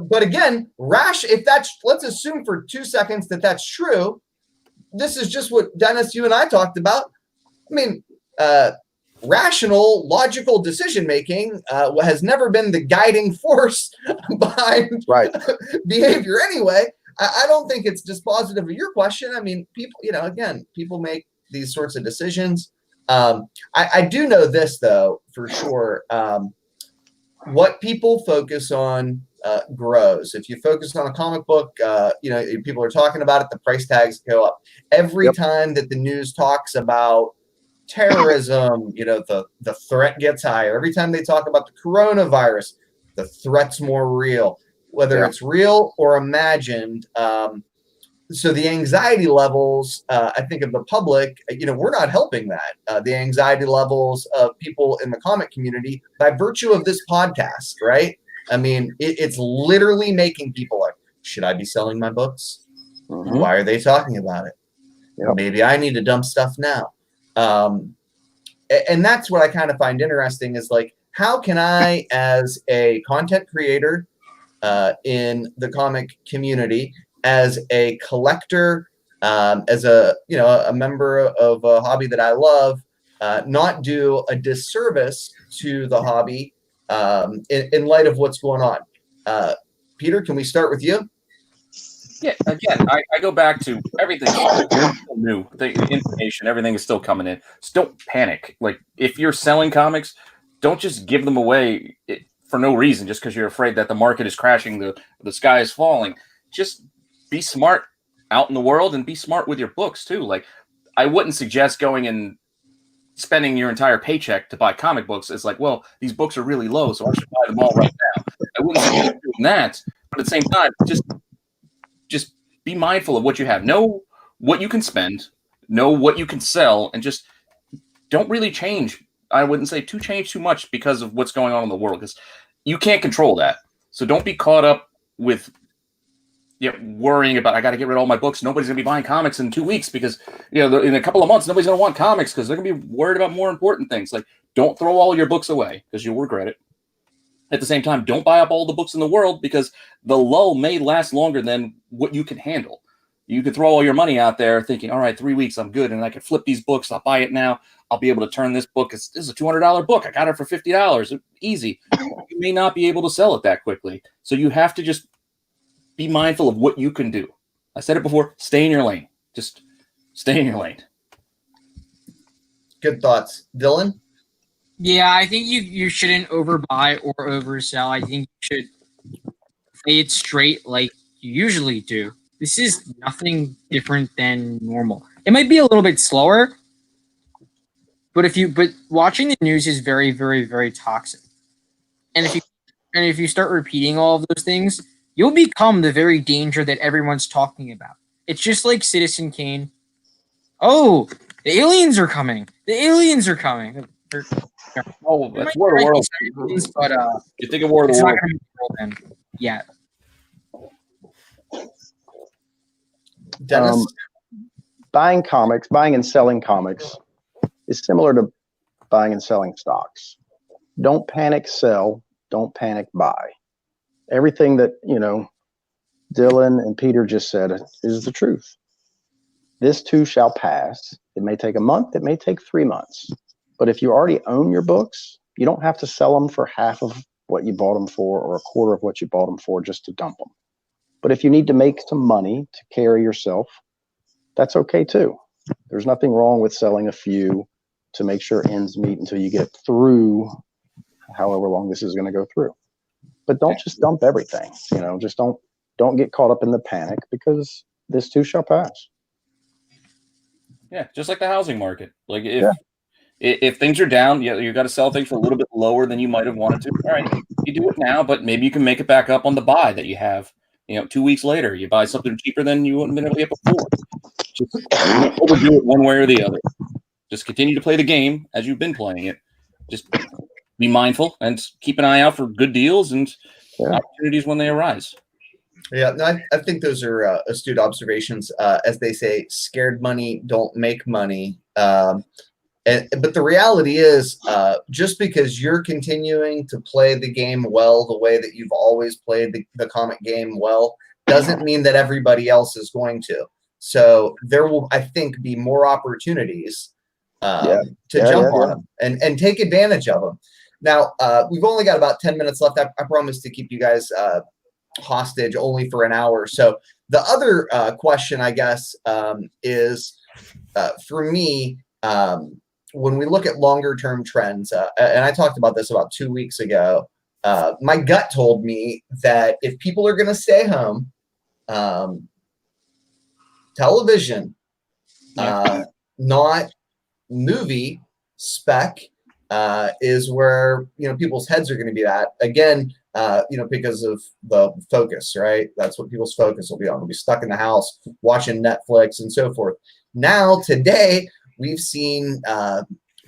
but again, if that's, let's assume for 2 seconds that that's true. This is just what Dennis, you and I talked about. I mean, rational, logical decision making has never been the guiding force behind behavior anyway. I don't think it's dispositive of your question. I mean, people, again, people make these sorts of decisions. I do know this, though, for sure. What people focus on grows. If you focus on a comic book, people are talking about it, the price tags go up. Every time that the news talks about terrorism, the threat gets higher. Every time they talk about the coronavirus, the threat's more real, whether it's real or imagined. So the anxiety levels, I think, of the public, we're not helping that. The anxiety levels of people in the comic community by virtue of this podcast, right? I mean, it's literally making people like, should I be selling my books? Why are they talking about it? Maybe I need to dump stuff now. And that's what I kind of find interesting is like, how can I, as a content creator in the comic community, as a collector, as a member of a hobby that I love, not do a disservice to the hobby in light of what's going on. Peter, can we start with you? Yeah, again, I go back to everything's still new. The information, everything is still coming in. Just don't panic. Like, if you're selling comics, don't just give them away for no reason, just because you're afraid that the market is crashing, the sky is falling. Just be smart out in the world and be smart with your books too. Like, I wouldn't suggest going and spending your entire paycheck to buy comic books. It's like, well, these books are really low, so I should buy them all right now. I wouldn't suggest doing that, but at the same time, just be mindful of what you have. Know what you can spend, know what you can sell, and just don't really change. I wouldn't say change too much because of what's going on in the world, because you can't control that. So don't be caught up with worrying about, I got to get rid of all my books. Nobody's going to be buying comics in 2 weeks because, in a couple of months, nobody's going to want comics because they're going to be worried about more important things. Like, don't throw all your books away because you'll regret it. At the same time, don't buy up all the books in the world because the lull may last longer than what you can handle. You could throw all your money out there thinking, all right, 3 weeks, I'm good, and I can flip these books. I'll buy it now. I'll be able to turn this book. This is a $200 book. I got it for $50. Easy. You may not be able to sell it that quickly. So you have to just be mindful of what you can do. I said it before, stay in your lane. Just stay in your lane. Good thoughts. Dylan? Yeah, I think you shouldn't overbuy or oversell. I think you should play it straight like you usually do. This is nothing different than normal. It might be a little bit slower, but watching the news is very, very, very toxic. And if you start repeating all of those things, you'll become the very danger that everyone's talking about. It's just like Citizen Kane. Oh, the aliens are coming. The aliens are coming. Oh, that's War of the Worlds. But you think of War of the Worlds? Then yeah. Dennis? Buying and selling comics is similar to buying and selling stocks. Don't panic sell. Don't panic buy. Everything that, Dylan and Peter just said is the truth. This too shall pass. It may take a month. It may take 3 months. But if you already own your books, you don't have to sell them for half of what you bought them for or a quarter of what you bought them for just to dump them. But if you need to make some money to carry yourself, that's okay too. There's nothing wrong with selling a few to make sure ends meet until you get through however long this is going to go through. But don't just dump everything. Just don't get caught up in the panic, because this too shall pass. Yeah, just like the housing market. Like if things are down, you got to sell things for a little bit lower than you might have wanted to. All right, you do it now, but maybe you can make it back up on the buy that you have. 2 weeks later, you buy something cheaper than you wouldn't have been able to get before. Just don't overdo it one way or the other. Just continue to play the game as you've been playing it. Just be mindful and keep an eye out for good deals and opportunities when they arise. Yeah, no, I think those are astute observations. As they say, scared money don't make money. But the reality is, just because you're continuing to play the game well the way that you've always played the comic game well, doesn't mean that everybody else is going to. So there will, I think, be more opportunities to jump on them and take advantage of them. Now, we've only got about 10 minutes left. I promised to keep you guys hostage only for an hour. So the other question, I guess, is for me, when we look at longer term trends, and I talked about this about 2 weeks ago, my gut told me that if people are going to stay home, television, not movie spec, is where people's heads are going to be at again. Because of the focus, right? That's what people's focus will be on. They'll be stuck in the house watching Netflix and so forth. Now, today, we've seen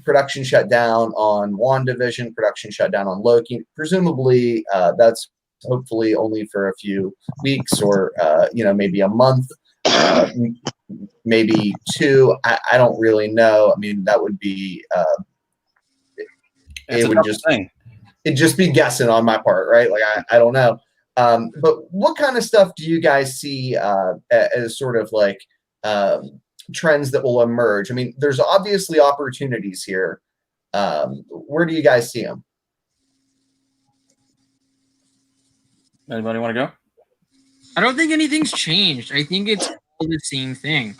production shut down on WandaVision, production shut down on Loki. Presumably, that's hopefully only for a few weeks or, maybe a month, maybe two. I don't really know. I mean, that would be, it'd just be guessing on my part, right? Like, I don't know. But what kind of stuff do you guys see as sort of like trends that will emerge? I mean, there's obviously opportunities here. Where do you guys see them? Anybody want to go? I don't think anything's changed. I think it's all the same thing.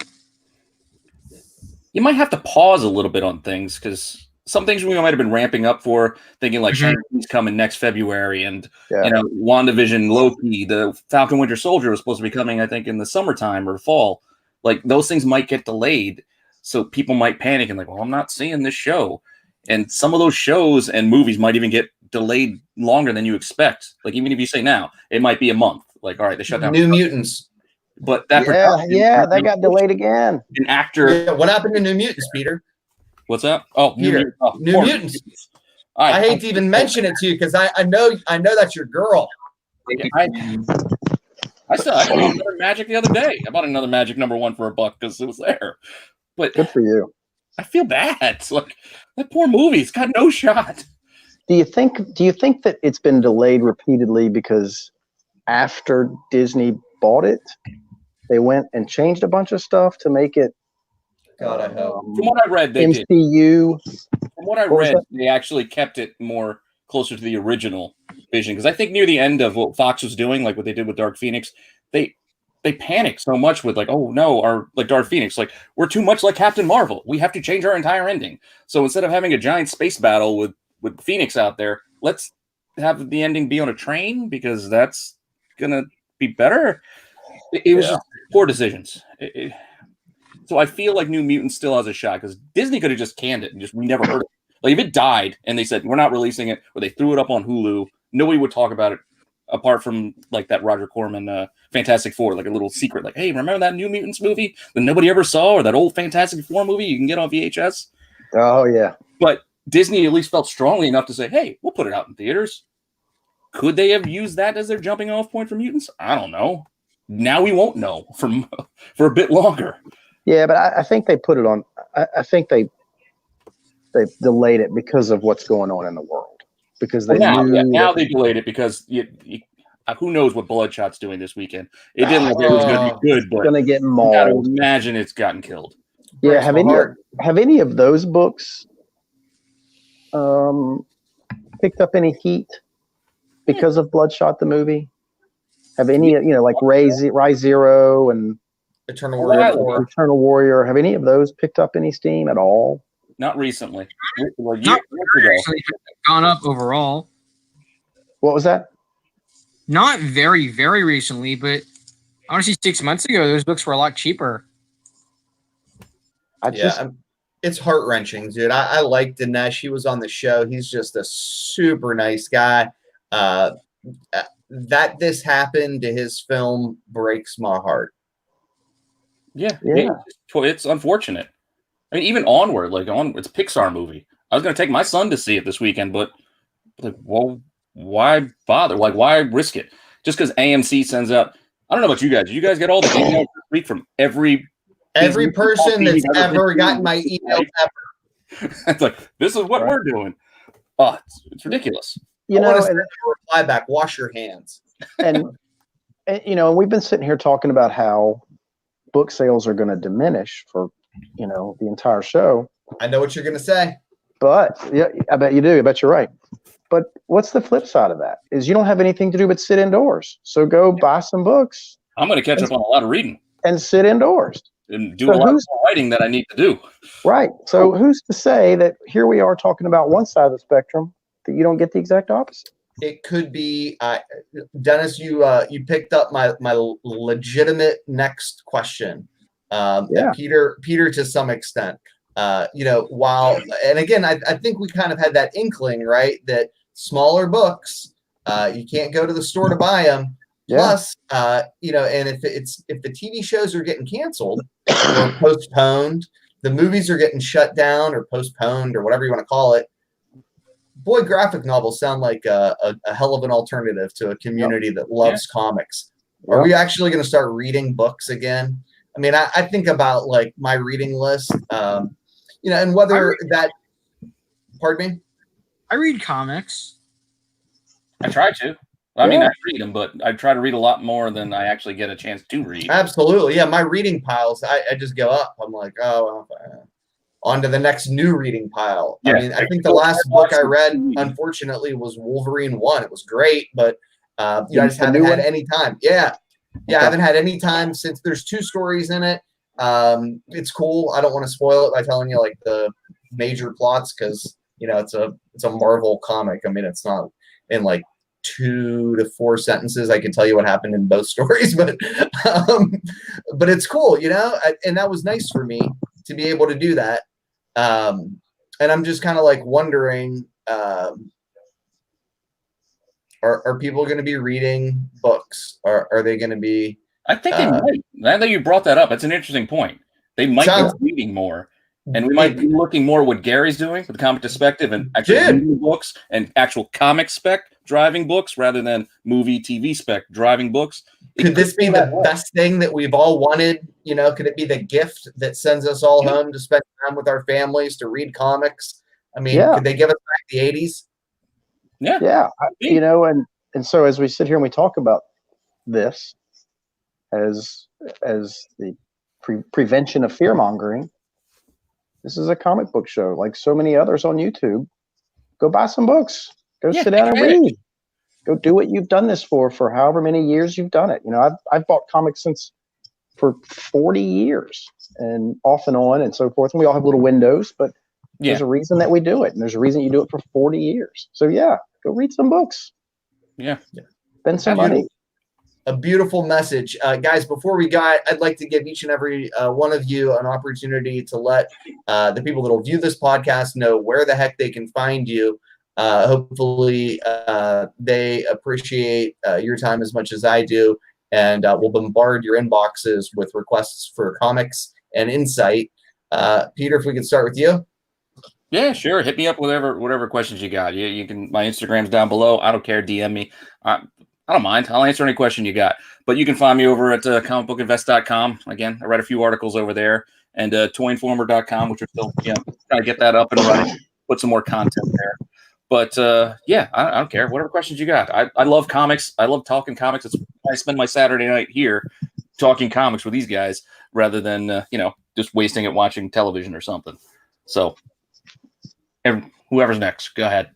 You might have to pause a little bit on things because some things we might have been ramping up for, thinking like Shang-Chi's coming next February, and WandaVision, Loki, the Falcon Winter Soldier was supposed to be coming, I think, in the summertime or fall. Like those things might get delayed, so people might panic and like, well, I'm not seeing this show. And some of those shows and movies might even get delayed longer than you expect. Like even if you say now, it might be a month. Like, all right, they shut down New Mutants. But that that got delayed again. An actor. Yeah, what happened to New Mutants, Peter? What's that? Oh, Peter, New Mutants. I hate to even mention it to you because I know that's your girl. I bought another Magic the other day. I bought another Magic #1 for $1 because it was there. But good for you. I feel bad. It's like that poor movie's got no shot. Do you think that it's been delayed repeatedly because after Disney bought it, they went and changed a bunch of stuff to make it? God, I hope. From what I read, they MCU. did. From what I read, they actually kept it more closer to the original vision. Because I think near the end of what Fox was doing, like what they did with Dark Phoenix, they panicked so much with like, oh no, our like Dark Phoenix, like we're too much like Captain Marvel. We have to change our entire ending. So instead of having a giant space battle with Phoenix out there, let's have the ending be on a train because that's gonna be better. It was just poor decisions. So I feel like New Mutants still has a shot because Disney could have just canned it and we never heard it. Like if it died and they said we're not releasing it, or they threw it up on Hulu, nobody would talk about it apart from like that Roger Corman Fantastic Four, like a little secret, like, hey, remember that New Mutants movie that nobody ever saw, or that old Fantastic Four movie you can get on VHS? Oh yeah. But Disney at least felt strongly enough to say, hey, we'll put it out in theaters. Could they have used that as their jumping off point for mutants? I don't know. Now we won't know for a bit longer. Yeah, but I think they put it on. I think they delayed it because of what's going on in the world. Because they now they delayed it because who knows what Bloodshot's doing this weekend? It didn't look like it was going to be good, but it's going to get mauled. Imagine it's gotten killed. Yeah, have any of those books picked up any heat because of Bloodshot the movie? Have any like Rise Zero and Eternal Warrior? Have any of those picked up any steam at all? Not recently. Well, Not years very ago. recently, but they've gone up overall. What was that? Not very, very recently, but honestly, 6 months ago, those books were a lot cheaper. It's heart wrenching, dude. I like Dinesh. He was on the show. He's just a super nice guy. That this happened to his film breaks my heart. Yeah. It's unfortunate. I mean, even Onward, it's a Pixar movie. I was going to take my son to see it this weekend, but well, why bother? Like, why risk it? Just because AMC sends out. I don't know about you guys. You guys get all the emails this week from every person that's ever gotten my email ever. It's like, this is what we're doing. Oh, it's ridiculous. I want to send a reply back. Wash your hands. and we've been sitting here talking about how book sales are going to diminish for the entire show. I know what you're going to say. But yeah, I bet you do. I bet you're right. But what's the flip side of that? Is you don't have anything to do but sit indoors. So go buy some books. I'm going to catch up on a lot of reading. And sit indoors. And do a lot of writing that I need to do. Right. So who's to say that here we are talking about one side of the spectrum that you don't get the exact opposite? It could be, Dennis, you picked up my legitimate next question. Peter, to some extent, and again, I think we kind of had that inkling, right? That smaller books, you can't go to the store to buy them. Yeah. Plus, and if the TV shows are getting canceled or postponed, the movies are getting shut down or postponed or whatever you want to call it. Boy, graphic novels sound like a hell of an alternative to a community that loves comics. Are we actually going to start reading books again? I mean, I think about like my reading list, and whether pardon me? I read comics. I try to. I mean, I read them, but I try to read a lot more than I actually get a chance to read. Absolutely. Yeah, my reading piles, I just go up. I'm like, on to the next new reading pile. Yeah. I mean, I think the last book I read, unfortunately, was Wolverine 1. It was great, but I just haven't had any time. Yeah. Yeah, I haven't had any time since there's 2 stories in it. It's cool. I don't want to spoil it by telling you like the major plots because it's a Marvel comic. I mean, it's not in like 2 to 4 sentences. I can tell you what happened in both stories, but it's cool, and that was nice for me to be able to do that. And I'm just kind of like wondering, are people going to be reading books? Are they going to be? I think they might. Now that you brought that up, it's an interesting point. They might be reading more, and we might be looking more what Gary's doing with the comic perspective and actually reading books and actual comic spec driving books rather than movie TV spec driving books. Could this be the best thing that we've all wanted? Could it be the gift that sends us all home to spend time with our families to read comics? I mean, could they give us back the 80s? Yeah. And so as we sit here and we talk about this as the prevention of fear mongering, this is a comic book show like so many others on YouTube. Go buy some books. Go sit down and read. Go do what you've done this for however many years you've done it. I've bought comics for 40 years and off and on and so forth. And we all have little windows, but there's a reason that we do it. And there's a reason you do it for 40 years. So go read some books. Yeah. Spend some money. A beautiful message. Guys, before we go, I'd like to give each and every one of you an opportunity to let the people that will view this podcast know where the heck they can find you. Hopefully they appreciate your time as much as I do, and we'll bombard your inboxes with requests for comics and insight. Peter, if we could start with you. Yeah, sure. Hit me up with whatever questions you got. You can. My Instagram's down below. I don't care. DM me. I don't mind. I'll answer any question you got. But you can find me over at comicbookinvest.com. Again, I write a few articles over there, and toyinformer.com, which are still trying to get that up and running. Put some more content there. But I don't care. Whatever questions you got. I love comics. I love talking comics. I spend my Saturday night here talking comics with these guys rather than just wasting it watching television or something. So whoever's next, go ahead.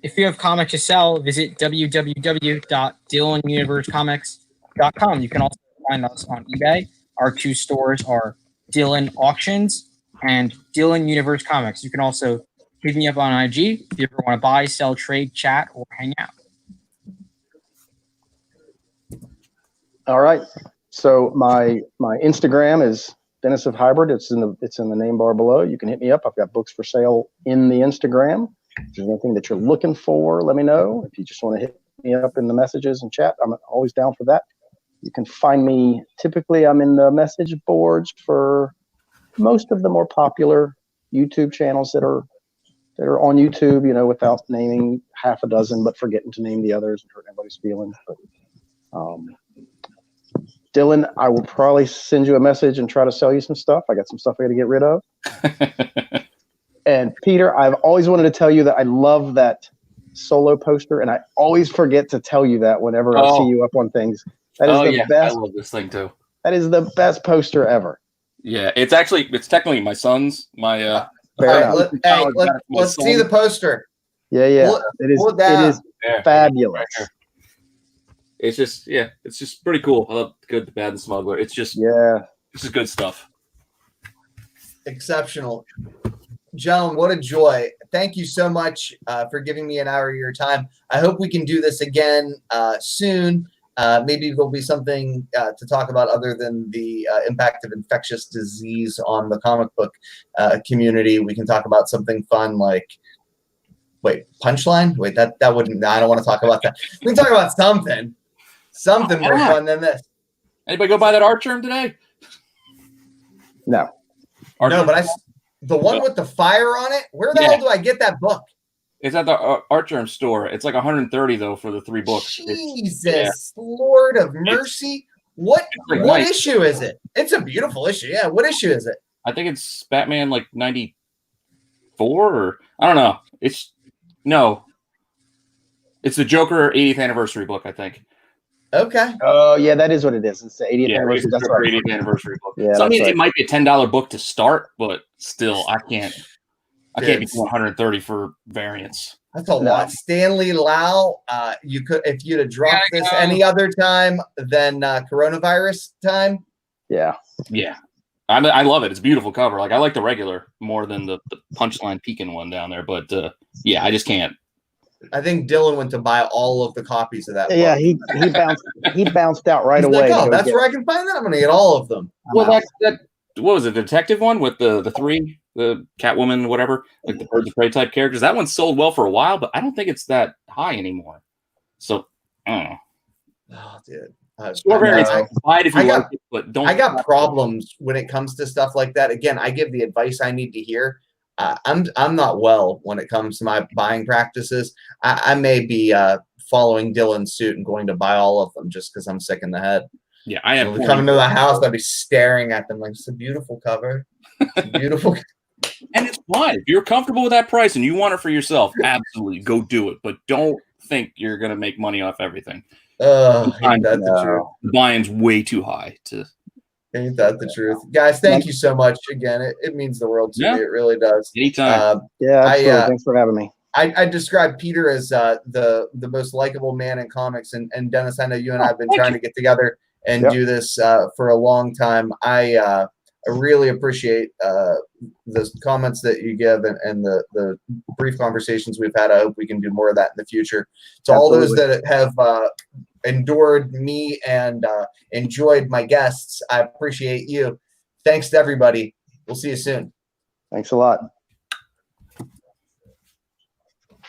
If you have comics to sell, visit www.dylanuniversecomics.com. You can also find us on eBay. Our 2 stores are Dylan Auctions and Dylan Universe Comics. You can also hit me up on IG if you ever want to buy, sell, trade, chat, or hang out. All right. So my Instagram is Dennis of Hybrid. It's in the name bar below. You can hit me up. I've got books for sale in the Instagram. If there's anything that you're looking for, let me know. If you just want to hit me up in the messages and chat, I'm always down for that. You can find me. Typically, I'm in the message boards for most of the more popular YouTube channels that are on YouTube. You know, without naming half a dozen, but forgetting to name the others and hurt anybody's feelings. But Dylan, I will probably send you a message and try to sell you some stuff. I got some stuff I got to get rid of. And Peter, I've always wanted to tell you that I love that solo poster, and I always forget to tell you that whenever I see you up on things. That is the best. I love this thing too. That is the best poster ever. Yeah, it's technically my son's. My All right, let's see the poster. Yeah. It is fabulous. Right, it's just pretty cool. I love Good, the Bad, and the Smuggler. It's just this is good stuff. Exceptional. Gentlemen, what a joy. Thank you so much for giving me an hour of your time. I hope we can do this again soon. Maybe there'll be something to talk about other than the impact of infectious disease on the comic book community. We can talk about something fun like, Punchline? That wouldn't, I don't want to talk about that. We can talk about something more fun than this. Anybody go buy that art germ today? No. No, but the one with the fire on it, where the hell do I get that book? It's at the Art Germ store. It's like $130 though for the 3 books. Jesus, Lord of mercy! What issue is it? It's a beautiful issue. Yeah, what issue is it? I think it's Batman like 94 or I don't know. It's the Joker 80th anniversary book, I think. Okay. Oh yeah, that is what it is. It's the 80th anniversary. That's right. 80th anniversary book. Yeah, so I mean, it might be a $10 book to start, but still, I can't be $130 for variants. That's a lot. Stanley Lau, you could, if you'd have dropped this any other time than coronavirus time. Yeah. Yeah. I love it. It's a beautiful cover. Like I like the regular more than the Punchline Pekin one down there, but I just can't. I think Dylan went to buy all of the copies of that book. Yeah, he bounced out right away. Like, that's where I can find that. I'm going to get all of them. Well, that what was it? The detective one with the 3, the Catwoman, whatever, like the Birds of Prey type characters. That one sold well for a while, but I don't think it's that high anymore. So, I don't know. Oh, dude. I got problems when it comes to stuff like that. Again, I give the advice I need to hear. I'm not well when it comes to my buying practices. I may be following Dylan's suit and going to buy all of them just because I'm sick in the head. Yeah, I am. When we come into the house, I'd be staring at them like, it's a beautiful cover. It's beautiful. And it's fine. If you're comfortable with that price and you want it for yourself, absolutely go do it. But don't think you're going to make money off everything. Ain't that the truth? The buy-in's way too high to. Ain't that the truth? Guys, thank you so much. Again, it means the world to me. It really does. Anytime. Absolutely. Thanks for having me. I describe Peter as the most likable man in comics. And Dennis, I know you and I have been trying to get together and do this for a long time. I really appreciate the comments that you give and the brief conversations we've had. I hope we can do more of that in the future. To all those that have endured me and enjoyed my guests, I appreciate you. Thanks to everybody. We'll see you soon. Thanks a lot.